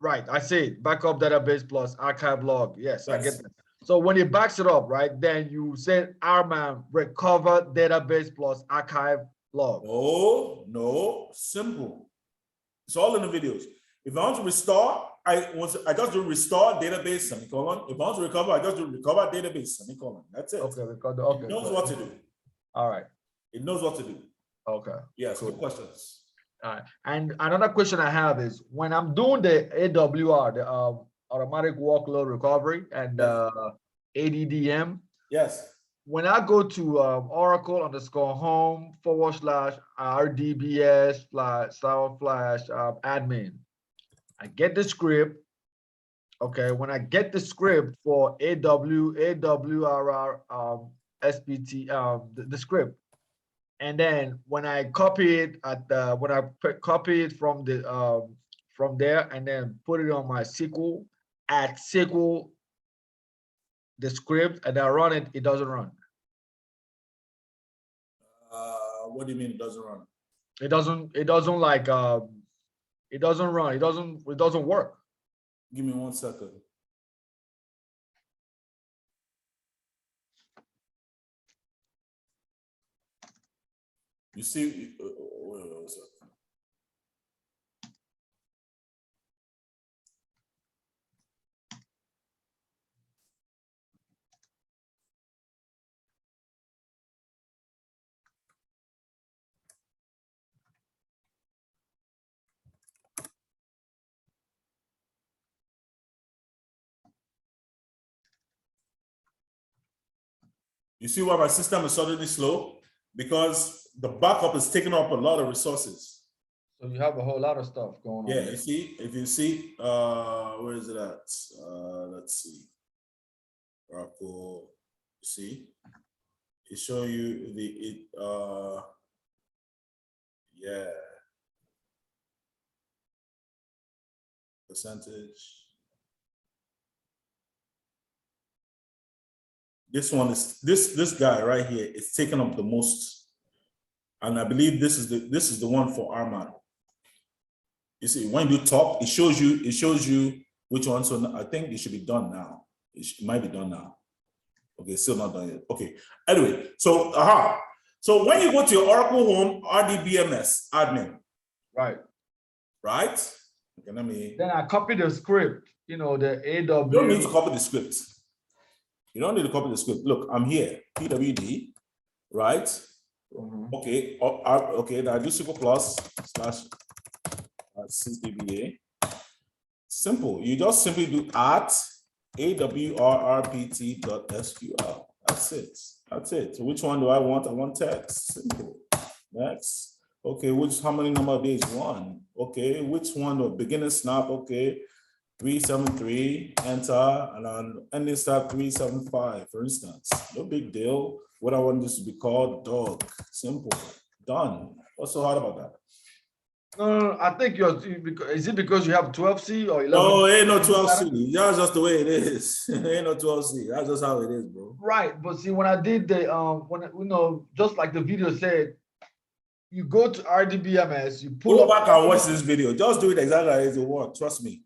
Speaker 3: Right. I see backup database plus archive log. Yes, I get that.
Speaker 1: So
Speaker 3: when it backs it up, right, then you say Arman recover database plus archive log.
Speaker 1: Oh, no, simple. It's all in the videos. If I want to restore, I just do restore database semicolon. If I want to recover, I just do recover database semicolon. That's it.
Speaker 3: Okay, recover. Okay.
Speaker 1: It knows what to do.
Speaker 3: All right.
Speaker 1: It knows what to do.
Speaker 3: Okay.
Speaker 1: Yes, good questions.
Speaker 3: All right. And another question I have is when I'm doing the AWR, the automatic workload recovery and ADDM.
Speaker 1: Yes.
Speaker 3: When I go to Oracle_home/RDBS/admin, I get the script. Okay, when I get the script for AWRR SPT, the script, and then when I copy it copy it from there and then put it on my SQL, add SQL the script and I run it, it doesn't run.
Speaker 1: What do you mean it doesn't run?
Speaker 3: It doesn't like it doesn't run. It doesn't work.
Speaker 1: Give me 1 second. You see, wait a second. You see why my system is suddenly slow? Because the backup is taking up a lot of resources.
Speaker 3: So you have a whole lot of stuff going on.
Speaker 1: Yeah, you see, if you see, where is it at? Let's see. Oracle, see? It show you yeah. Percentage. This one is this guy right here is taking up the most, and I believe this is the one for Arman. You see, when you do top, it shows you which one. So I think it should be done now. It might be done now. Okay, still not done yet. Okay. Anyway, so so when you go to your Oracle Home RDBMS admin,
Speaker 3: Right.
Speaker 1: right? Okay, let me.
Speaker 3: Then I copy the script, the
Speaker 1: You don't need to
Speaker 3: AWS.
Speaker 1: copy the script. You don't need to copy the script. Look, I'm here, PWD, right? Okay, okay, now I do SQL plus / DBA. Simple. You just simply do at awrrpt.sql. That's it. That's it. So which one do I want? I want text. Simple. Next. Okay, how many number of days? 1. Okay, which one? The beginning snap. Okay, 373. Enter, and then ending snap 375. For instance, no big deal. What I want this to be called? Dog. Simple. Done. What's so hard about that?
Speaker 3: No, I think is it because you have 12C or 11?
Speaker 1: No, ain't no 12C. That's just the way it is. Ain't no 12C. That's just how it is, bro.
Speaker 3: Right, but see, when I did the just like the video said, you go to RDBMS, you pull
Speaker 1: Go
Speaker 3: up.
Speaker 1: back and watch this video. Just do it exactly as you want. Trust me.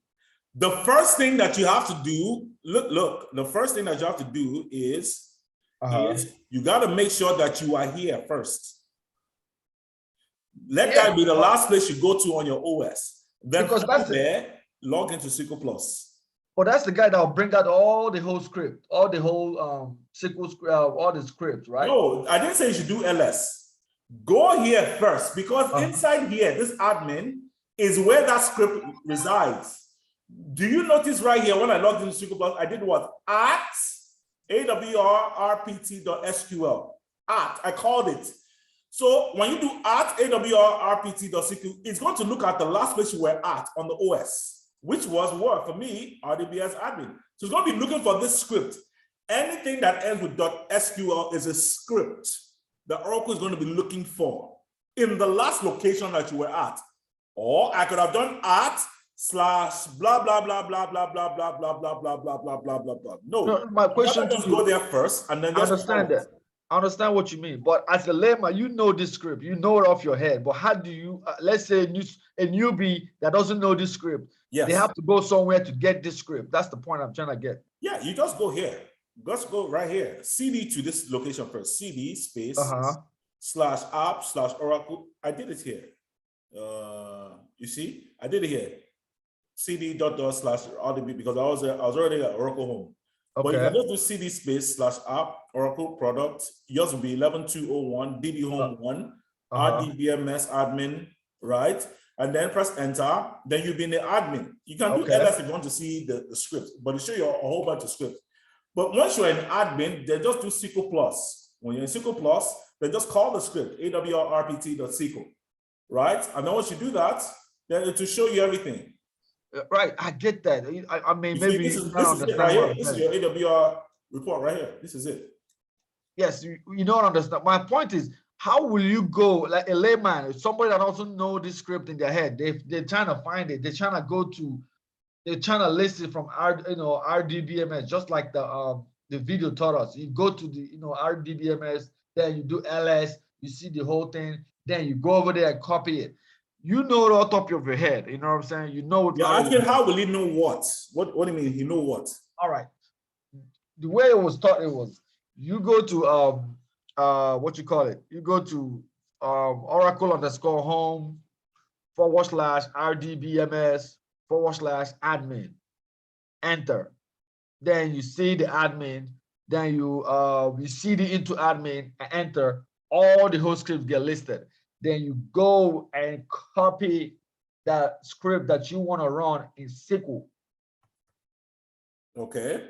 Speaker 1: The first thing that you have to do, look. The first thing that you have to do is you got to make sure that you are here first. Let that be the last place you go to on your OS. Then
Speaker 3: Because that's
Speaker 1: there, log into SQL Plus.
Speaker 3: But that's the guy that will bring out all the whole script, all the whole SQL script, all the scripts, right?
Speaker 1: No, I didn't say you should do LS. Go here first, because inside here, this admin is where that script resides. Do you notice right here when I logged into SQL Plus, I did what? At awrrpt.sql. I called it. So when you do at awrrpt.sql, it's going to look at the last place you were at on the OS, which was what for me, RDBS admin. So it's going to be looking for this script. Anything that ends with .sql is a script that Oracle is going to be looking for in the last location that you were at. Or I could have done at / blah blah blah blah blah blah blah blah blah blah blah blah blah blah blah. No,
Speaker 3: my question
Speaker 1: just go there first and then just
Speaker 3: understand that. I understand what you mean, but as a layman, you know this script, you know it off your head. But how do you, let's say a newbie that doesn't know this script, they have to go somewhere to get this script. That's the point I'm trying to get.
Speaker 1: Yeah, you just go here. Just go right here. CD to this location first. CD space /app/Oracle. I did it here. You see, I did it here. CD./RDB because I was already at Oracle Home. Okay. But you can just do CD space /app Oracle product. Yours will be 11201 DB Home 1 RDBMS admin, right? And then press enter. Then you'll be in the admin. You can do LS if you want to see the script, but it show you a whole bunch of scripts. But once you're in admin, they just do SQL Plus. When you're in SQL Plus, they just call the script awrrpt.sql, right? And then once you do that, then it will show you everything.
Speaker 3: Right, I get that. I mean, maybe
Speaker 1: this is it right here. This is your AWR report right here. This is it.
Speaker 3: Yes, you don't understand. My point is, how will you go like a layman, somebody that doesn't know this script in their head? They're trying to find it. They're trying to they're trying to list it from RDBMS, just like the video taught us. You go to the RDBMS, then you do LS, you see the whole thing, then you go over there and copy it. You know it on top of your head. You know what I'm saying? You know what.
Speaker 1: Yeah, asking how will he know what? What do you mean he know what?
Speaker 3: All right. The way it was taught, it was you go to what you call it? You go to Oracle_home /RDBMS /admin. Enter. Then you see the admin. Then you see the into admin and enter. All the whole scripts get listed. Then you go and copy that script that you want to run in SQL.
Speaker 1: Okay.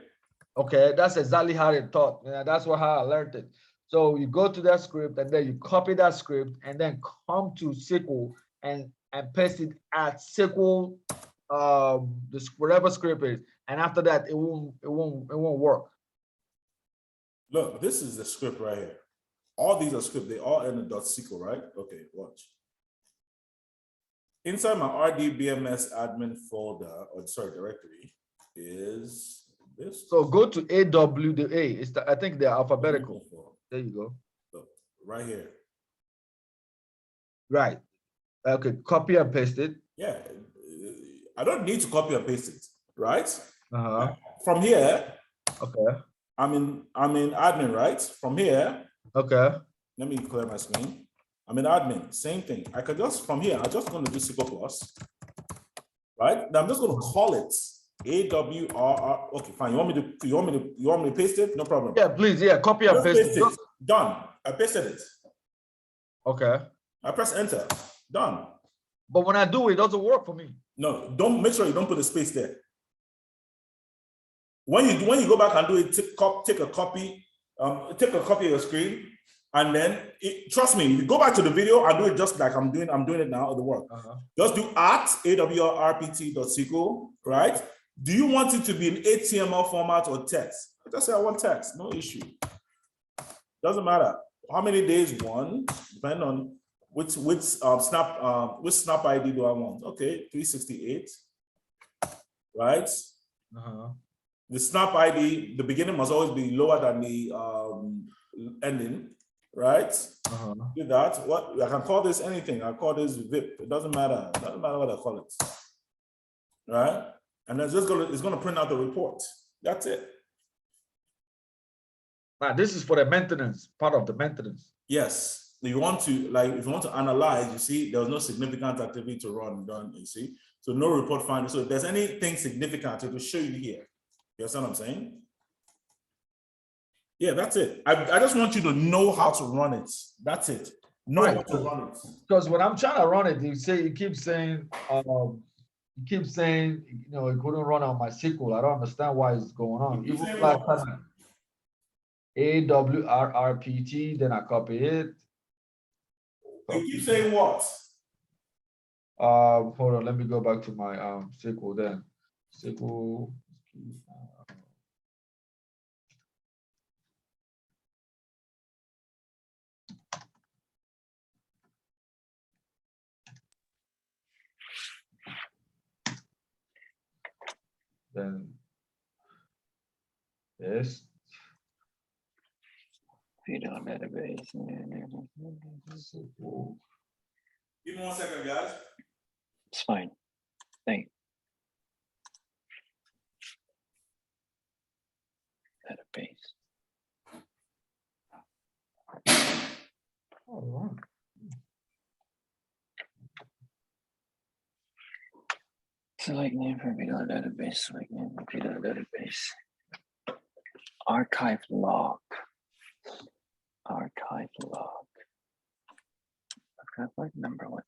Speaker 3: Okay, that's exactly how they taught. Yeah, that's how I learned it. So you go to that script and then you copy that script and then come to SQL and paste it at SQL, whatever script is, and after that it won't work.
Speaker 1: Look, this is the script right here. All these are scripts, they all end in .sql, right? Okay, watch. Inside my RDBMS admin folder, or sorry, directory, is this.
Speaker 3: So go to AWDA. I think they're alphabetical. There you go.
Speaker 1: Look, right here.
Speaker 3: Right. Okay, copy and paste it.
Speaker 1: Yeah, I don't need to copy and paste it, right?
Speaker 3: From
Speaker 1: here.
Speaker 3: Okay.
Speaker 1: I'm in admin, right? From here,
Speaker 3: Okay.
Speaker 1: let me clear my screen. I'm in admin, same thing. I could just, from here, I'm just going to do SQL Plus, right? Now I'm just going to call it AWR. Okay, fine. You want me to paste it? No problem.
Speaker 3: Yeah, please. Yeah, copy and
Speaker 1: Just
Speaker 3: paste
Speaker 1: paste
Speaker 3: it.
Speaker 1: it. Done. I pasted it.
Speaker 3: Okay.
Speaker 1: I press enter. Done.
Speaker 3: But when I do it, doesn't work for me.
Speaker 1: No, don't, make sure you don't put a space there. When you go back and do it, take a copy of your screen, and then trust me, if you go back to the video and do it just like I'm doing it now, it'll work. Just do @awrpt.sql, right? Do you want it to be in HTML format or text? Just say I want text, no issue. Doesn't matter. How many days? One, depending on which snap ID do I want? Okay, 368, right? The snap ID, the beginning must always be lower than the ending, right? Do that. What I can call this anything. I call this VIP. It doesn't matter. It doesn't matter what I call it, right? And it's gonna print out the report. That's it.
Speaker 3: Now this is for the maintenance, part of the maintenance.
Speaker 1: Yes. If you want to analyze, you see, there was no significant activity to run done. You see, so no report finding. So if there's anything significant, it will show you here. You understand what I'm saying? Yeah, that's it. I just want you to know how to run it. That's it. Know how to run it.
Speaker 3: Because when I'm trying to run it, you keep saying, you know, it couldn't run on my SQL. I don't understand why it's going on. Even like AWRRPT, then I copy it.
Speaker 1: You keep saying what?
Speaker 3: Hold on, let me go back to my SQL then. SQL. Then yes.
Speaker 2: Database.
Speaker 1: Give me 1 second, guys.
Speaker 2: It's fine. Thank you. Database.
Speaker 3: All right.
Speaker 2: Select name for video database. Select name for video database. Archive log. Archive log. Archive log number one.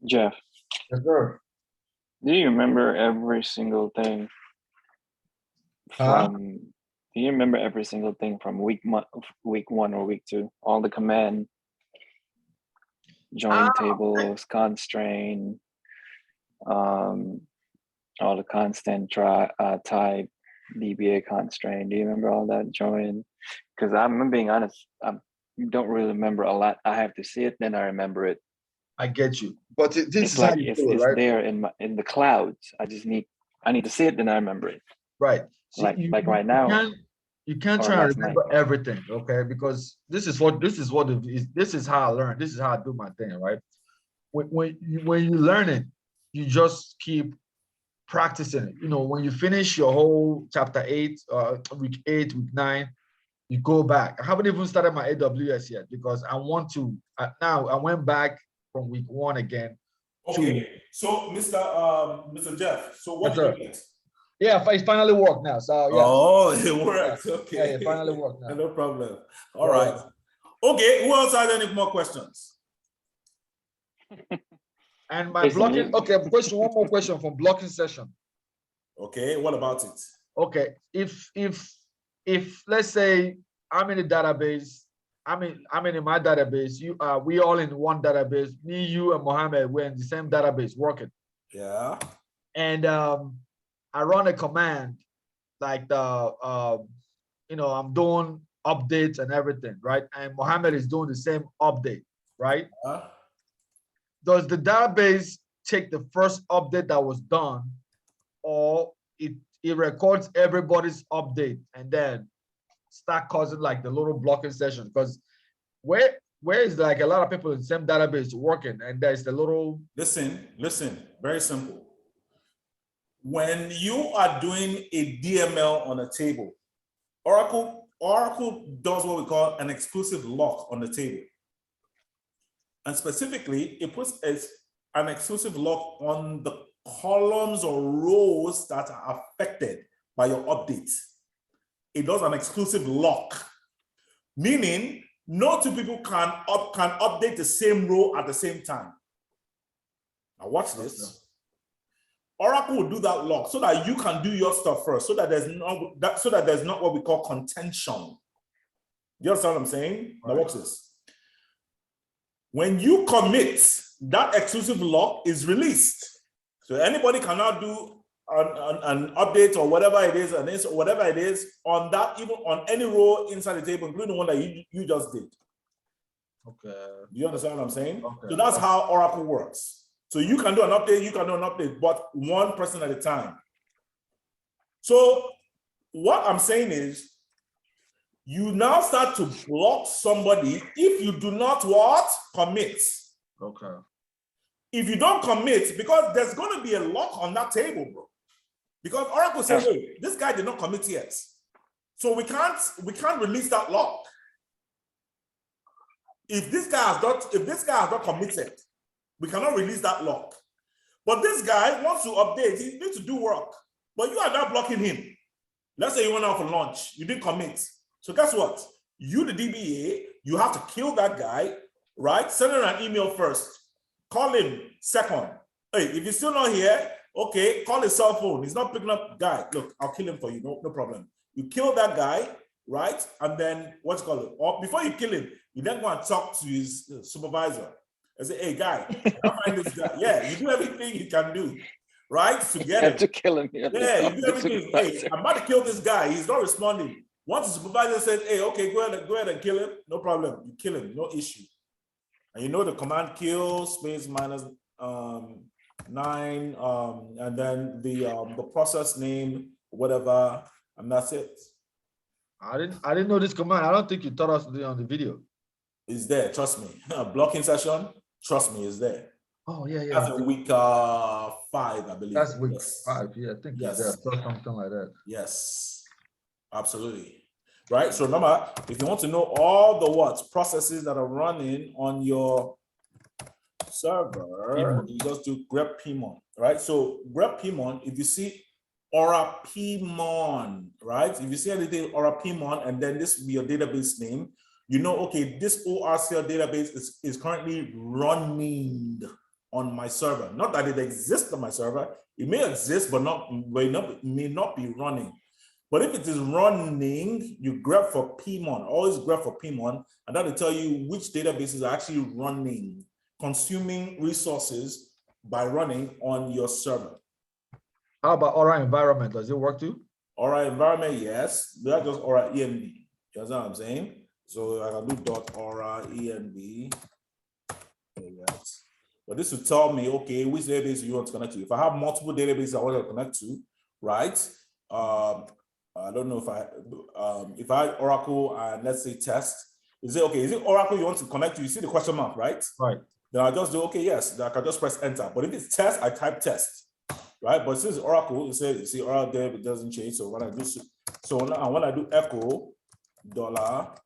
Speaker 2: Jeff,
Speaker 3: Yes, sir.
Speaker 2: do you remember every single thing from? Do you remember every single thing from week 1 or week 2? All the command, join tables, constraint, all the constant type, DBA constraint. Do you remember all that? Join? Because I'm being honest, I don't really remember a lot. I have to see it, then I remember it.
Speaker 3: I get you, but this
Speaker 2: it's
Speaker 3: is
Speaker 2: like
Speaker 3: how you
Speaker 2: it's
Speaker 3: do it, right?
Speaker 2: there in the clouds. I need to see it, then I remember it.
Speaker 3: Right. See,
Speaker 2: like right now.
Speaker 3: You can't try to remember everything, okay? Because this is how I learn. This is how I do my thing, right? When you learn it, you just keep practicing it. You know, when you finish your whole chapter 8, week 8, week 9, you go back. I haven't even started my AWS yet because I want to. Now I went back from week 1 again.
Speaker 1: Okay, so Mr. Jeff, so what did you get?
Speaker 3: Yeah, it finally worked now. So yeah.
Speaker 1: Oh, it worked. Okay.
Speaker 3: Yeah, it finally worked now.
Speaker 1: No problem. All right. Okay, who else has any more questions?
Speaker 3: And my blocking. Okay, one more question from blocking session.
Speaker 1: Okay, what about it?
Speaker 3: Okay, if let's say I'm in a database, I'm in my database. We all in one database. Me, you, and Mohammed, we're in the same database working.
Speaker 1: Yeah.
Speaker 3: And I run a command like you know, I'm doing updates and everything, right? And Mohammed is doing the same update, right? does the database take the first update that was done, or it records everybody's update and then start causing like the little blocking session? Because where is like a lot of people in the same database working, and there's the little.
Speaker 1: Listen, very simple. When you are doing a DML on a table, Oracle does what we call an exclusive lock on the table. And specifically, it puts an exclusive lock on the columns or rows that are affected by your update. It does an exclusive lock, meaning no two people can update the same row at the same time. Now watch this. Oracle will do that lock so that you can do your stuff first, so that there's not what we call contention. You understand what I'm saying? Now watch this. When you commit, that exclusive lock is released. So anybody can now do an update or whatever it is, on that, even on any row inside the table, including the one that you just did.
Speaker 3: Okay.
Speaker 1: You understand what I'm saying?
Speaker 3: Okay.
Speaker 1: So that's how Oracle works. So you can do an update, but one person at a time. So what I'm saying is, you now start to block somebody if you do not what? Commit.
Speaker 3: Okay.
Speaker 1: If you don't commit, because there's going to be a lock on that table, bro. Because Oracle says, hey, this guy did not commit yet. So we can't release that lock. If this guy has not committed, we cannot release that lock. But this guy wants to update, he needs to do work. But you are not blocking him. Let's say you went out for lunch, you didn't commit. So guess what? You, the DBA, you have to kill that guy, right? Send him an email first. Call him second. Hey, if he's still not here, okay, call his cell phone. He's not picking up. Guy, look, I'll kill him for you. No problem. You kill that guy, right? And then what's it called? Or before you kill him, you then go and talk to his supervisor and say, hey, guy, I find this guy. Yeah, you do everything you can do, right? To get him.
Speaker 2: To kill him.
Speaker 1: Yeah, you do everything. Hey, I'm about to kill this guy. He's not responding. Once the supervisor says, hey, okay, go ahead and kill him, no problem. You kill him, no issue. And you know the command kill space minus 9, and then the process name, whatever, and that's it.
Speaker 3: I didn't know this command. I don't think you taught us today on the video.
Speaker 1: It's there, trust me. Blocking session, trust me, is there.
Speaker 3: Oh yeah, yeah.
Speaker 1: That's a week 5, I believe.
Speaker 3: That's week 5. Yeah, I think
Speaker 1: yes.
Speaker 3: It's there, something like that.
Speaker 1: Yes, absolutely. Right. So remember, if you want to know all the processes that are running on your server, you just do grep pmon, right? So grep pmon, if you see orapmon, right? If you see anything orapmon, and then this will be your database name, you know, okay, this ORCL database is currently running on my server. Not that it exists on my server. It may exist, but may not be running. But if it is running, you grep for pmon, always grep for pmon, and that will tell you which databases are actually running, consuming resources by running on your server.
Speaker 3: How about Aura environment? Does it work too?
Speaker 1: Aura environment, yes. That's just Aura env. You understand what I'm saying? So I can do .aura env. Yes. But this will tell me, okay, which database you want to connect to. If I have multiple databases I want to connect to, right? I don't know if I had Oracle and let's say test, is it Oracle you want to connect to? You see the question mark, right?
Speaker 3: Right.
Speaker 1: Then I'll just do, okay, yes, then I can just press enter. But if it's test, I type test, right? But since Oracle, it says, you see, Oracle there, it doesn't change. So when I do, when I do echo $,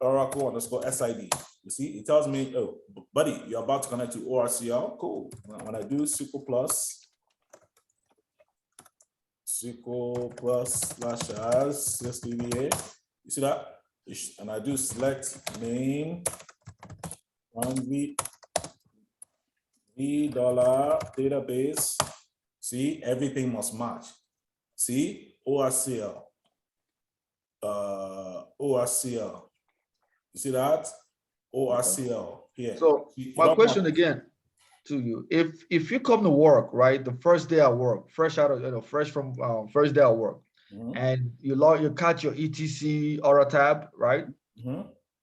Speaker 1: Oracle _ SID, you see, it tells me, oh, buddy, you're about to connect to ORCL. Cool. When I do SQL plus /as DBA, you see that? And I do select name $v $database. See, everything must match. See, ORCL. ORCL. You see that? ORCL here.
Speaker 3: So my question again to you, if you come to work, right, the first day at work, fresh from first day at work, and you catch your etc Aura tab, right?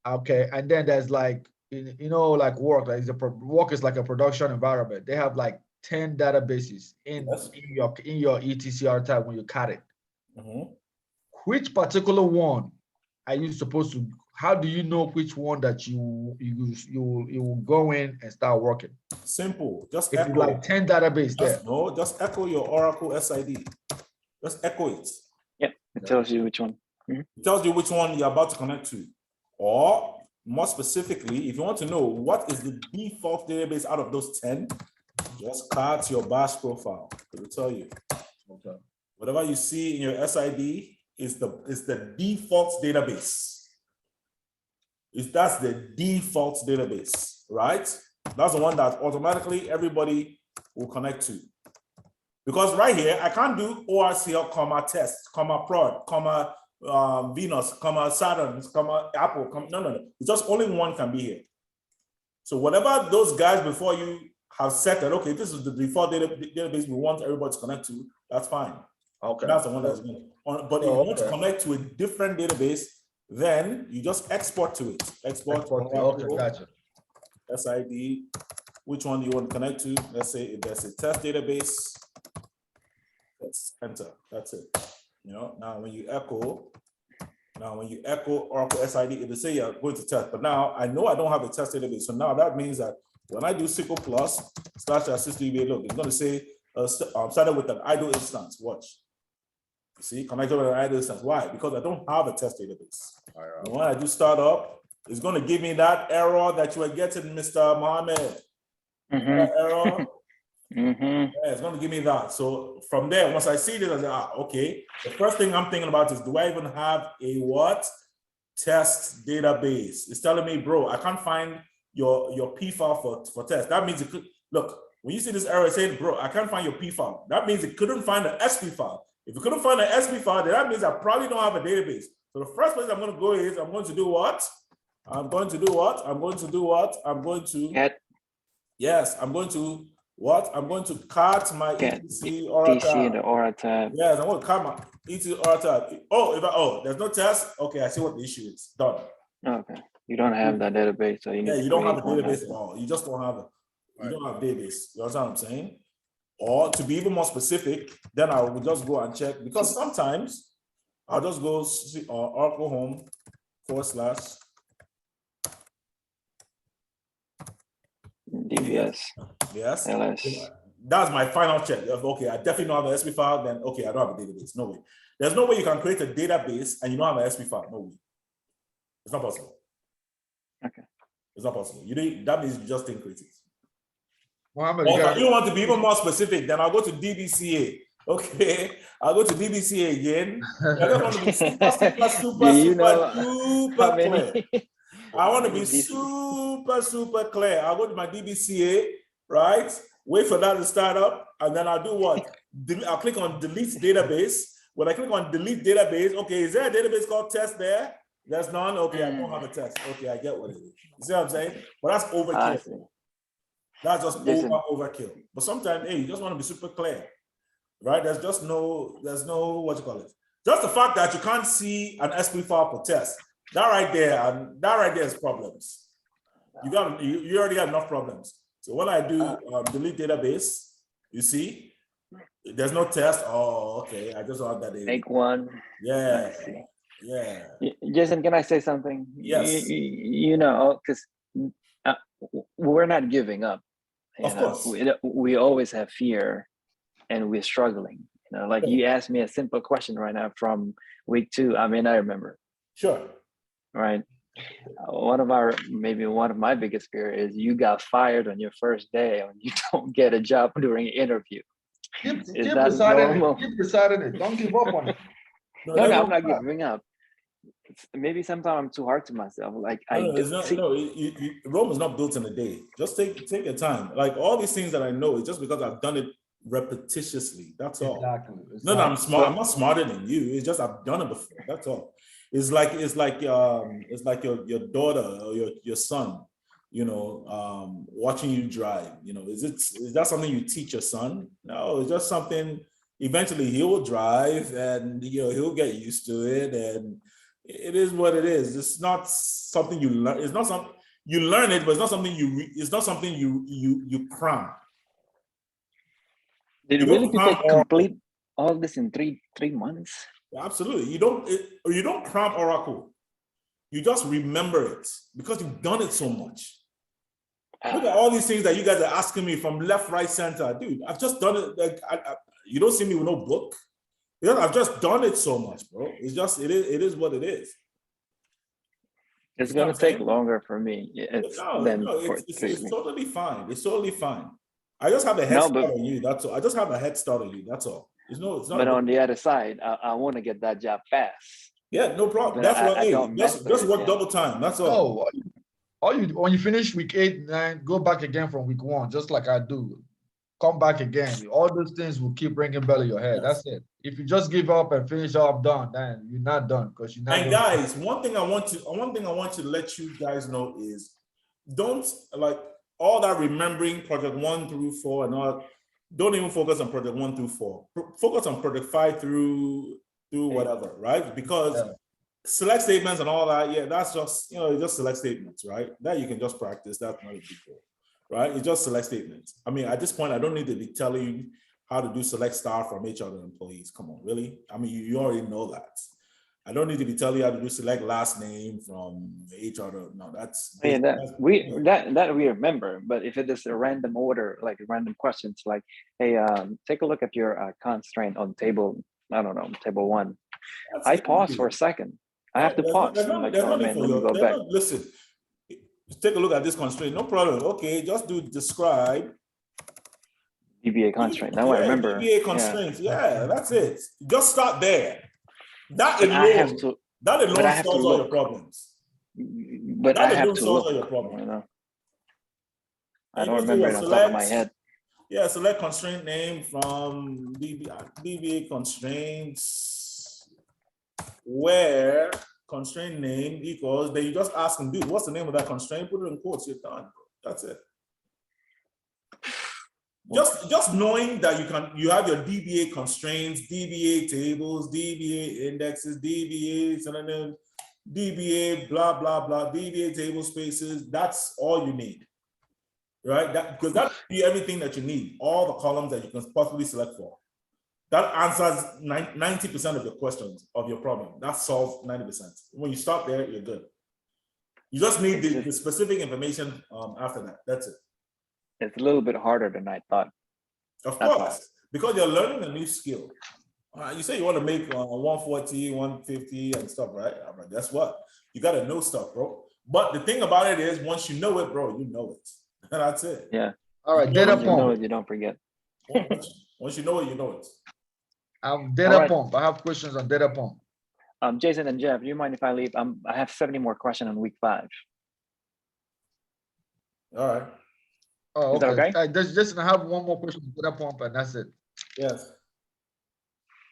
Speaker 3: Okay, and then there's like, you know, like work, like work is like a production environment. They have like 10 databases
Speaker 1: Yes.
Speaker 3: in your ETCR type when you cut it.
Speaker 1: Mhm.
Speaker 3: Which particular one are you supposed to? How do you know which one that you will go in and start working?
Speaker 1: Simple. Just
Speaker 3: If it's
Speaker 1: echo.
Speaker 3: like 10 database there.
Speaker 1: Just echo your Oracle SID. Just echo it.
Speaker 2: Yep, it tells you which one.
Speaker 1: It tells you which one you're about to connect to. Or more specifically, if you want to know what is the default database out of those 10, just start your bash profile. It will tell you.
Speaker 3: Okay.
Speaker 1: Whatever you see in your SID is the default database. That's the default database, right? That's the one that automatically everybody will connect to. Because right here, I can't do ORCL, comma, test, comma, prod, comma, Venus, comma, Saturn, comma, Apple, no. It's just only one can be here. So whatever those guys before you have set that, okay, this is the default database we want everybody to connect to, that's fine.
Speaker 3: Okay.
Speaker 1: That's the one that's going on. But if you want to connect to a different database, then you just export to it. Export to
Speaker 3: okay, gotcha.
Speaker 1: SID, which one you want to connect to. Let's say if there's a test database, let's enter. That's it. You know, now when you echo Oracle SID, it will say you're going to test. But now I know I don't have a test database. So now that means that when I do SQL plus /assist/DBA, look, it's going to say started with an idle instance. Watch. You see, connected with an idle instance. Why? Because I don't have a test database. Right. When I do startup, it's going to give me that error that you are getting, Mr. Mohammed. That error. Yeah, it's going to give me that. So from there, once I see this, I say, okay. The first thing I'm thinking about is, do I even have a what? Test database. It's telling me, bro, I can't find your P file for test. That means it could, look, when you see this error saying, bro, I can't find your P file. That means it couldn't find an SP file. If you couldn't find an SP file, then that means I probably don't have a database. So the first place I'm going to go is, I'm going to do what? I'm going to cut my ETC Oracle.
Speaker 2: DC and the Oracle tab.
Speaker 1: Yes, I'm going to cut my ETC Oracle tab. Oh, there's no test. Okay, I see what the issue is. Done.
Speaker 2: Okay, you don't have that database, so you need
Speaker 1: you don't have a database at all. You just don't have it. You don't have a database. You understand what I'm saying? Or to be even more specific, then I will just go and check, because sometimes I'll just go see Oracle Home /
Speaker 2: DBS.
Speaker 1: Yes.
Speaker 2: LS.
Speaker 1: That's my final check. Okay, I definitely don't have an SP file, then okay, I don't have a database. No way. There's no way you can create a database and you don't have an SP file. No way. It's not possible.
Speaker 2: Okay.
Speaker 1: It's not possible. That means you just didn't create it.
Speaker 3: Mohammed,
Speaker 1: If you want to be even more specific, then I'll go to DBCA. Okay, I'll go to DBCA again. I just want to be super clear. I want to be super clear. I'll go to my DBCA, right? Wait for that to start up, and then I'll do what? I'll click on delete database. When I click on delete database, okay, is there a database called test there? There's none. Okay, I don't have a test. Okay, I get what it is. You see what I'm saying? But that's overkill. That's just overkill. But sometimes, hey, you just want to be super clear, right? There's no, what you call it? Just the fact that you can't see an SP file per test. That right there is problems. You already have enough problems. So when I do delete database, you see, there's no test. Oh, okay. I just don't have that data.
Speaker 2: Make one.
Speaker 1: Yeah. Yeah.
Speaker 2: Jason, can I say something?
Speaker 1: Yes.
Speaker 2: You know, because we're not giving up.
Speaker 1: Of course.
Speaker 2: We always have fear and we're struggling. You know, like you asked me a simple question right now from week 2. I mean, I remember.
Speaker 1: Sure.
Speaker 2: Right. One of my biggest fear is you got fired on your first day and you don't get a job during an interview.
Speaker 3: Keep deciding it. Don't give up on it.
Speaker 2: No, I'm not giving up. Maybe sometimes I'm too hard to myself. Like
Speaker 1: Rome is not built in a day. Just take your time. Like all these things that I know, it's just because I've done it repetitiously. That's all.
Speaker 3: Exactly.
Speaker 1: No, I'm smart. I'm not smarter than you. It's just I've done it before. That's all. It's like your daughter or your son, you know, watching you drive. You know, is that something you teach your son? No, it's just something. Eventually, he will drive, and you know he'll get used to it, and It is what it is. It's not something you learn. It's not something you learn it, but it's not something it's not something you cram.
Speaker 2: Did
Speaker 1: You
Speaker 2: it really
Speaker 1: don't cram
Speaker 2: take complete all this in three months?
Speaker 1: Absolutely. You don't cram Oracle. You just remember it because you've done it so much. Look at all these things that you guys are asking me from left, right, center. Dude, I've just done it. Like, you don't see me with no book. Yeah, I've just done it so much, bro. It's just, it is what it is.
Speaker 2: It's going to take longer for me.
Speaker 1: It's totally fine. It's totally fine. I just have a head start on you. That's all. I just have a head start on you. That's all. It's not.
Speaker 2: But on the other side, I want to get that job fast.
Speaker 1: Yeah, no problem. That's what. Just work double time. That's all.
Speaker 3: No, when you finish week 8, 9, go back again from week 1, just like I do. Come back again. All those things will keep ringing bell in your head. Yes. That's it. If you just give up and finish up done, then you're not done because you're not.
Speaker 1: And guys, one thing I want to let you guys know is, don't like all that remembering project 1 through 4 and all. Don't even focus on project 1 through 4. Focus on project 5 through whatever, right? Because select statements and all that, yeah, that's just, just select statements, right? That you can just practice. That's not a big deal, right? It's just select statements. I mean, at this point, I don't need to be telling you how to do select star from each other employees. Come on, really? I mean, you already know that. I don't need to be telling you how to do select last name from each other. No, that's
Speaker 2: that we remember. But if it is a random order, like random questions, like, hey, take a look at your constraint on table, I don't know, table 1. I pause for a second. I have to pause.
Speaker 1: Listen, take a look at this constraint. No problem. Okay, just do describe.
Speaker 2: DBA constraint. Now I remember.
Speaker 1: DBA constraints. Yeah, that's it. Just start there. That alone solves all your problems.
Speaker 2: But I have to look. I don't remember it on top of my head.
Speaker 1: Yeah, select constraint name from DBA constraints, where constraint name equals, then you just ask them, dude, what's the name of that constraint? Put it in quotes, you're done. That's it. Just knowing that you have your DBA constraints, DBA tables, DBA indexes, DBA synonym, DBA blah blah blah, DBA table spaces. That's all you need, right? Because that will be everything that you need. All the columns that you can possibly select for. That answers 90% of your questions of your problem. That solves 90%. When you stop there, you're good. You just need the specific information after that. That's it.
Speaker 2: It's a little bit harder than I thought.
Speaker 1: Of course, because you're learning a new skill. You say you want to make 140, 150 and stuff, right? I'm like, guess what? You got to know stuff, bro. But the thing about it is, once you know it, bro, you know it. And that's it.
Speaker 2: Yeah.
Speaker 3: All right, data pump.
Speaker 2: You know it, you don't forget.
Speaker 1: Once you know it, you know it.
Speaker 3: Data pump. I have questions on data pump.
Speaker 2: Jason and Jeff, do you mind if I leave? I have 70 more questions on week 5.
Speaker 1: All right.
Speaker 3: Oh, okay.
Speaker 2: Is that okay?
Speaker 3: Just I have one more question on data pump, and that's it.
Speaker 1: Yes.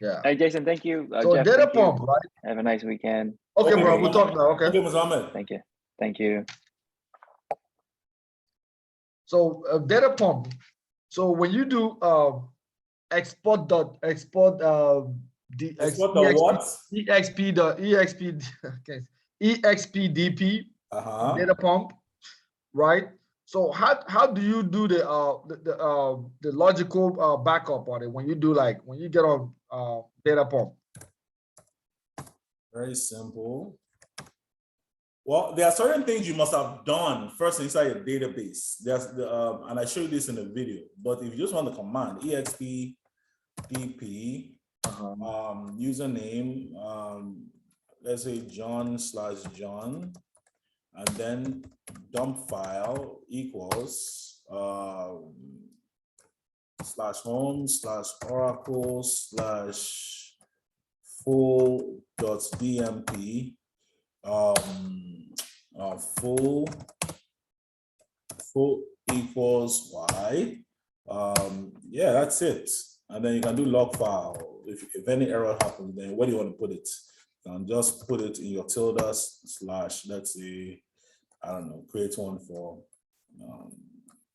Speaker 3: Yeah.
Speaker 2: Hey, Jason, thank you.
Speaker 3: So
Speaker 2: Jeff,
Speaker 3: data pump, right?
Speaker 2: Have a nice weekend.
Speaker 3: Okay, bro. We'll talk now. Okay.
Speaker 1: Okay, Ms. Ahmed.
Speaker 2: Thank you. Thank you.
Speaker 3: So data pump. So when you do export exp expdp data pump, right? So how do you do the logical backup on it when you do when you get on data pump?
Speaker 1: Very simple. Well, there are certain things you must have done first inside your database. There's and I showed this in the video. But if you just want the command exp dp username, let's say John/John, and then dump file equals /home/oracle/full.dmp full equals y. Yeah, that's it. And then you can do log file. If any error happens, then where do you want to put it? And just put it in your tilde / let's say, I don't know, create one for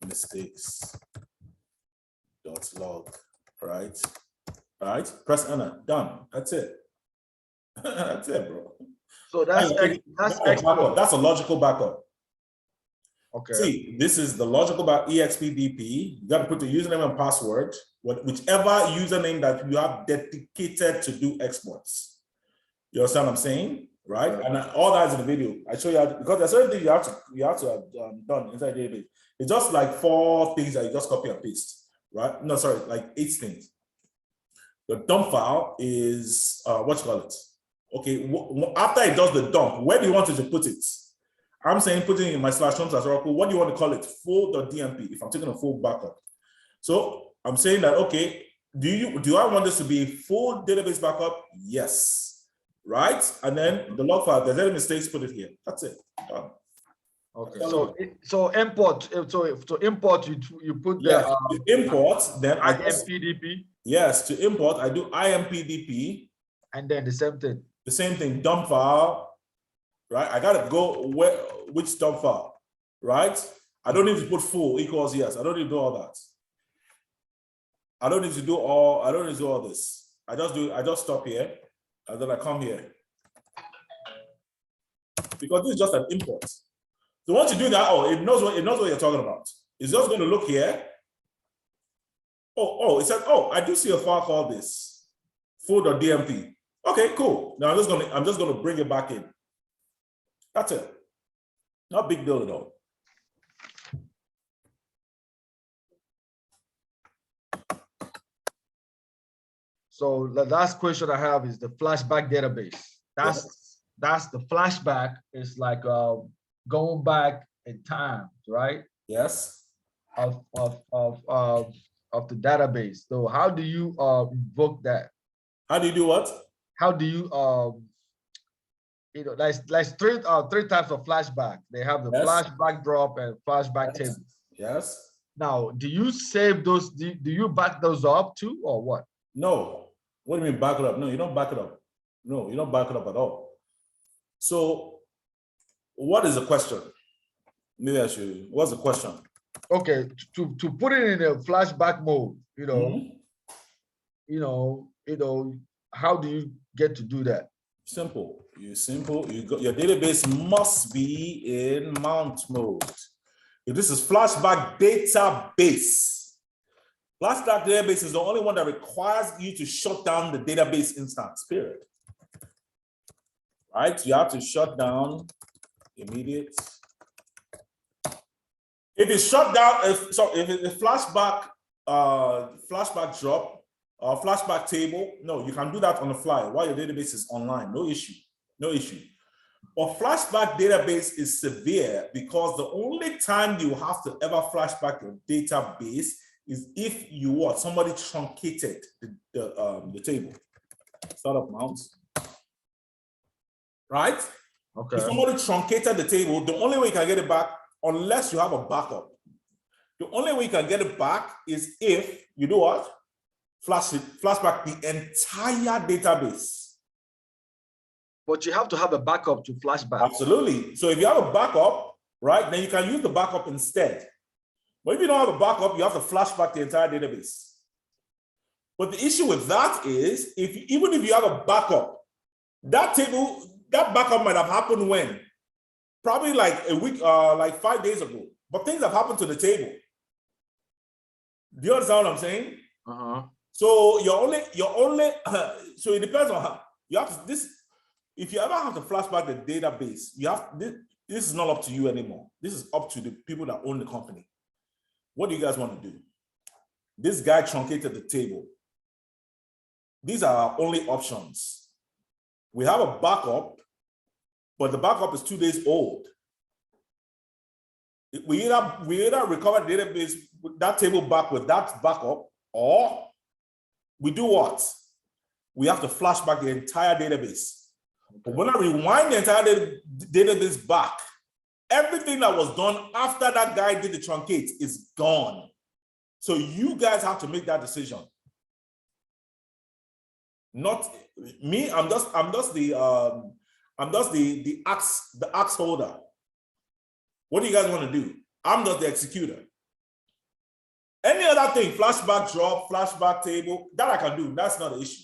Speaker 1: mistakes.log, right? Press enter, done. That's it. That's it, bro.
Speaker 3: So that's
Speaker 1: That's a
Speaker 3: export.
Speaker 1: backup. That's a logical backup.
Speaker 3: Okay.
Speaker 1: See, this is the logical EXPDP. You got to put the username and password, whichever username that you have dedicated to do exports. You understand what I'm saying? Right?
Speaker 3: Okay.
Speaker 1: And all that is in the video. I show you how to, because there's certain things you have to have done inside database. It's just like 4 things that you just copy and paste, right? No, sorry, like 8 things. The dump file is what you call it? Okay, after it does the dump, where do you want it to put it? I'm saying put it in my /home/Oracle. What do you want to call it? Full.dmp if I'm taking a full backup. So I'm saying that, okay, do I want this to be a full database backup? Yes. Right? And then the log file, if there's any mistakes, put it here. That's it. Done.
Speaker 3: Okay. So import. So import, you put the
Speaker 1: import, then I just
Speaker 3: IMPDP.
Speaker 1: Yes, to import, I do IMPDP.
Speaker 3: And then the same thing.
Speaker 1: The same thing, dump file. Right? I gotta go which dump file, right? I don't need to put full equals yes. I don't need to do all that. I don't need to do all this. I just stop here and then I come here. Because this is just an import. So once you do that, it knows what you're talking about. It's just going to look here. It said, I do see a file called this full.dmp. Okay, cool. Now I'm just gonna bring it back in. That's it. Not a big deal at all.
Speaker 3: So the last question I have is the flashback database. That's the flashback. It's like going back in time, right?
Speaker 1: Yes.
Speaker 3: Of the database. So how do you invoke that?
Speaker 1: How do you do what?
Speaker 3: How do you there's three types of flashback. They have the flashback drop and flashback table.
Speaker 1: Yes.
Speaker 3: Now, do you save those? Do you back those up too, or what?
Speaker 1: No. What do you mean back it up? No, you don't back it up. No, you don't back it up at all. So, what is the question? Maybe I should. What's the question?
Speaker 3: Okay, to put it in a flashback mode, how do you get to do that?
Speaker 1: Simple. You got your database must be in mount mode. If this is flashback database, flashback database is the only one that requires you to shut down the database instance, period. Right? You have to shut down immediate. If it's shut down, if it's flashback drop or flashback table, no, you can do that on the fly while your database is online. No issue. No issue. But flashback database is severe because the only time you have to ever flashback your database is if somebody truncated the table. Startup mounts. Right?
Speaker 3: Okay.
Speaker 1: If somebody truncated the table, the only way you can get it back, unless you have a backup, the only way you can get it back is if you do what? Flashback the entire database.
Speaker 3: But you have to have a backup to flashback.
Speaker 1: Absolutely. So if you have a backup, right, then you can use the backup instead. But if you don't have a backup, you have to flashback the entire database. But the issue with that is, even if you have a backup, that backup might have happened when? Probably like a week, like 5 days ago. But things have happened to the table. Do you understand what I'm saying? So so it depends on how you have to if you ever have to flashback the database, this is not up to you anymore. This is up to the people that own the company. What do you guys want to do? This guy truncated the table. These are our only options. We have a backup, but the backup is 2 days old. We either recover the database, that table back with that backup, or we do what? We have to flashback the entire database. But when I rewind the entire database back, everything that was done after that guy did the truncate is gone. So you guys have to make that decision. Not me. I'm just the axe holder. What do you guys want to do? I'm just the executor. Any other thing, flashback drop, flashback table, that I can do. That's not an issue.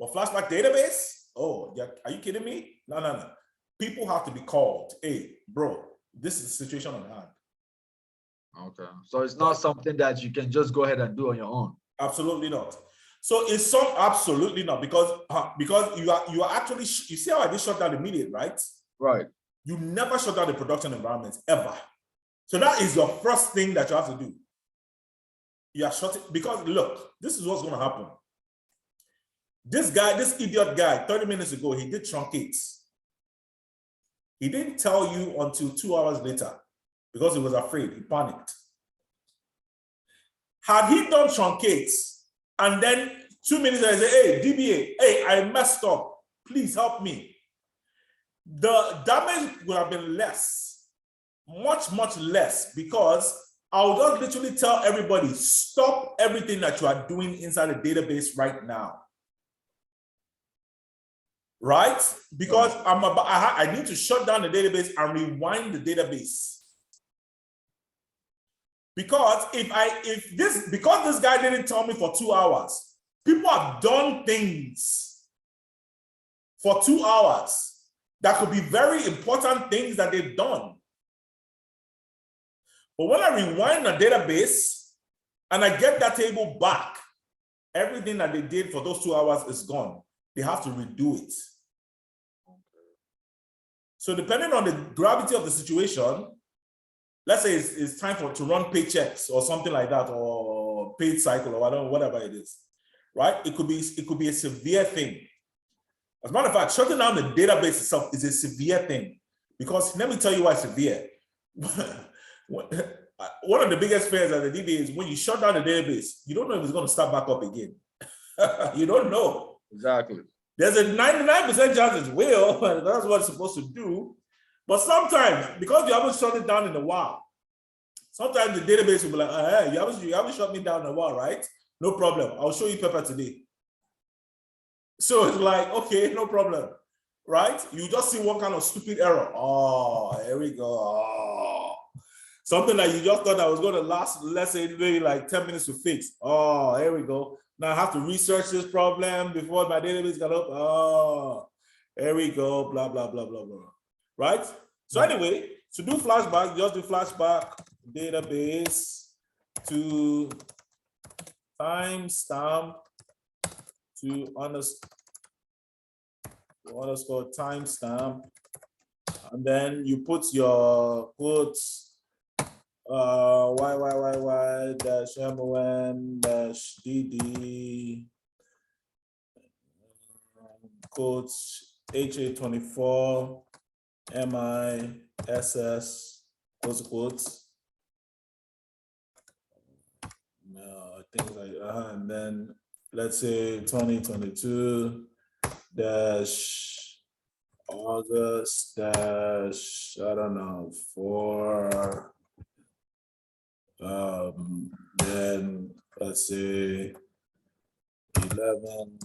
Speaker 1: But flashback database? Oh, are you kidding me? No. People have to be called. Hey, bro, this is the situation on hand.
Speaker 3: Okay. So it's not something that you can just go ahead and do on your own.
Speaker 1: Absolutely not. So it's some absolutely not, because you are actually, you see how I did shut down the media, right?
Speaker 3: Right.
Speaker 1: You never shut down the production environment ever. So that is your first thing that you have to do. You are shutting, because look, this is what's going to happen. This guy, this idiot guy, 30 minutes ago, he did truncates. He didn't tell you until 2 hours later because he was afraid, he panicked. Had he done truncates and then 2 minutes later, say, hey, DBA, hey, I messed up, please help me, the damage would have been less, much, much less, because I would just literally tell everybody, stop everything that you are doing inside the database right now. Right? Because I need to shut down the database and rewind the database. Because because this guy didn't tell me for 2 hours, people have done things for 2 hours that could be very important things that they've done. But when I rewind the database and I get that table back, everything that they did for those 2 hours is gone. They have to redo it. So depending on the gravity of the situation, let's say it's time to run paychecks or something like that, or paid cycle or whatever it is, right? It could be a severe thing. As a matter of fact, shutting down the database itself is a severe thing, because let me tell you why it's severe. One of the biggest fears at the DBA is when you shut down the database, you don't know if it's going to start back up again. You don't know.
Speaker 3: Exactly.
Speaker 1: There's a 99% chance it will, and that's what it's supposed to do. But sometimes, because you haven't shut it down in a while, sometimes the database will be like, hey, you haven't shut me down in a while, right? No problem. I'll show you Pepper today. So it's like, okay, no problem, right? You just see one kind of stupid error. Oh, here we go. Oh. Something that you just thought that was going to last, let's say, maybe like 10 minutes to fix. Oh, here we go. Now I have to research this problem before my database got up. Oh, here we go, blah, blah, blah, blah, blah. Right? So anyway, to do flashback, just do flashback database to timestamp to underscore timestamp. And then you put your quotes YYYY-MON-DD quotes HA24 MISS close quotes. Things like and then let's say 2022 dash August dash I don't know 4 then let's say 11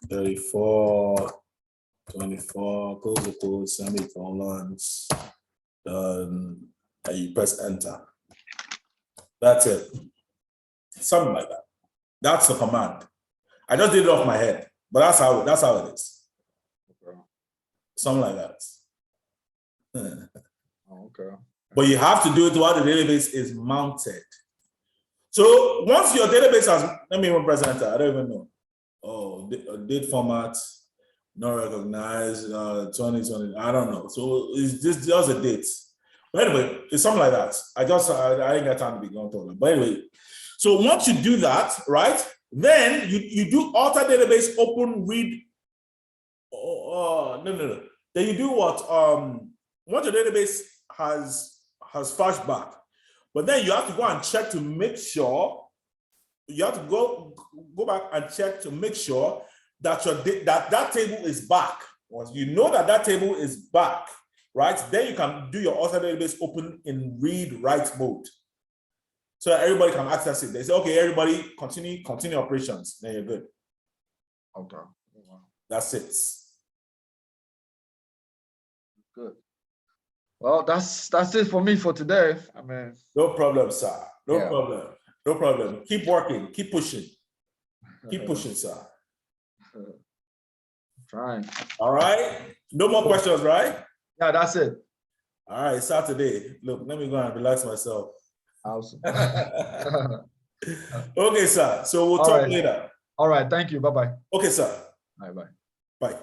Speaker 1: 34 24 close the quote semicolons, and you press enter. That's it. Something like that. That's the command. I just did it off my head, but that's how it is. Something like that.
Speaker 3: Okay.
Speaker 1: But you have to do it while the database is mounted. So once your database has, let me even press enter. I don't even know. Oh, date format, not recognized, 2020. I don't know. So it's just a date. But anyway, it's something like that. I didn't get time to be going through it. But anyway, so once you do that, right, then you do alter database open read. No. Then you do what? Once your database has flashback, but then you have to go and check to make sure. You have to go back and check to make sure that that table is back. Once you know that table is back, right, then you can do your author database open in read-write mode, so that everybody can access it. They say, okay, everybody continue operations. Then you're good.
Speaker 3: Okay.
Speaker 1: That's it.
Speaker 3: Good. Well, that's it for me for today. I mean,
Speaker 1: no problem, sir. No problem. Keep working. Keep pushing. Keep pushing, sir.
Speaker 3: Trying.
Speaker 1: All right. No more questions, right?
Speaker 3: Yeah, that's it.
Speaker 1: All right, Saturday. Look, let me go and relax myself.
Speaker 3: Awesome.
Speaker 1: Okay, sir. So we'll
Speaker 3: All
Speaker 1: talk
Speaker 3: right.
Speaker 1: later.
Speaker 3: All right. Thank you. Bye-bye.
Speaker 1: Okay, sir.
Speaker 3: Bye-bye.
Speaker 1: Bye.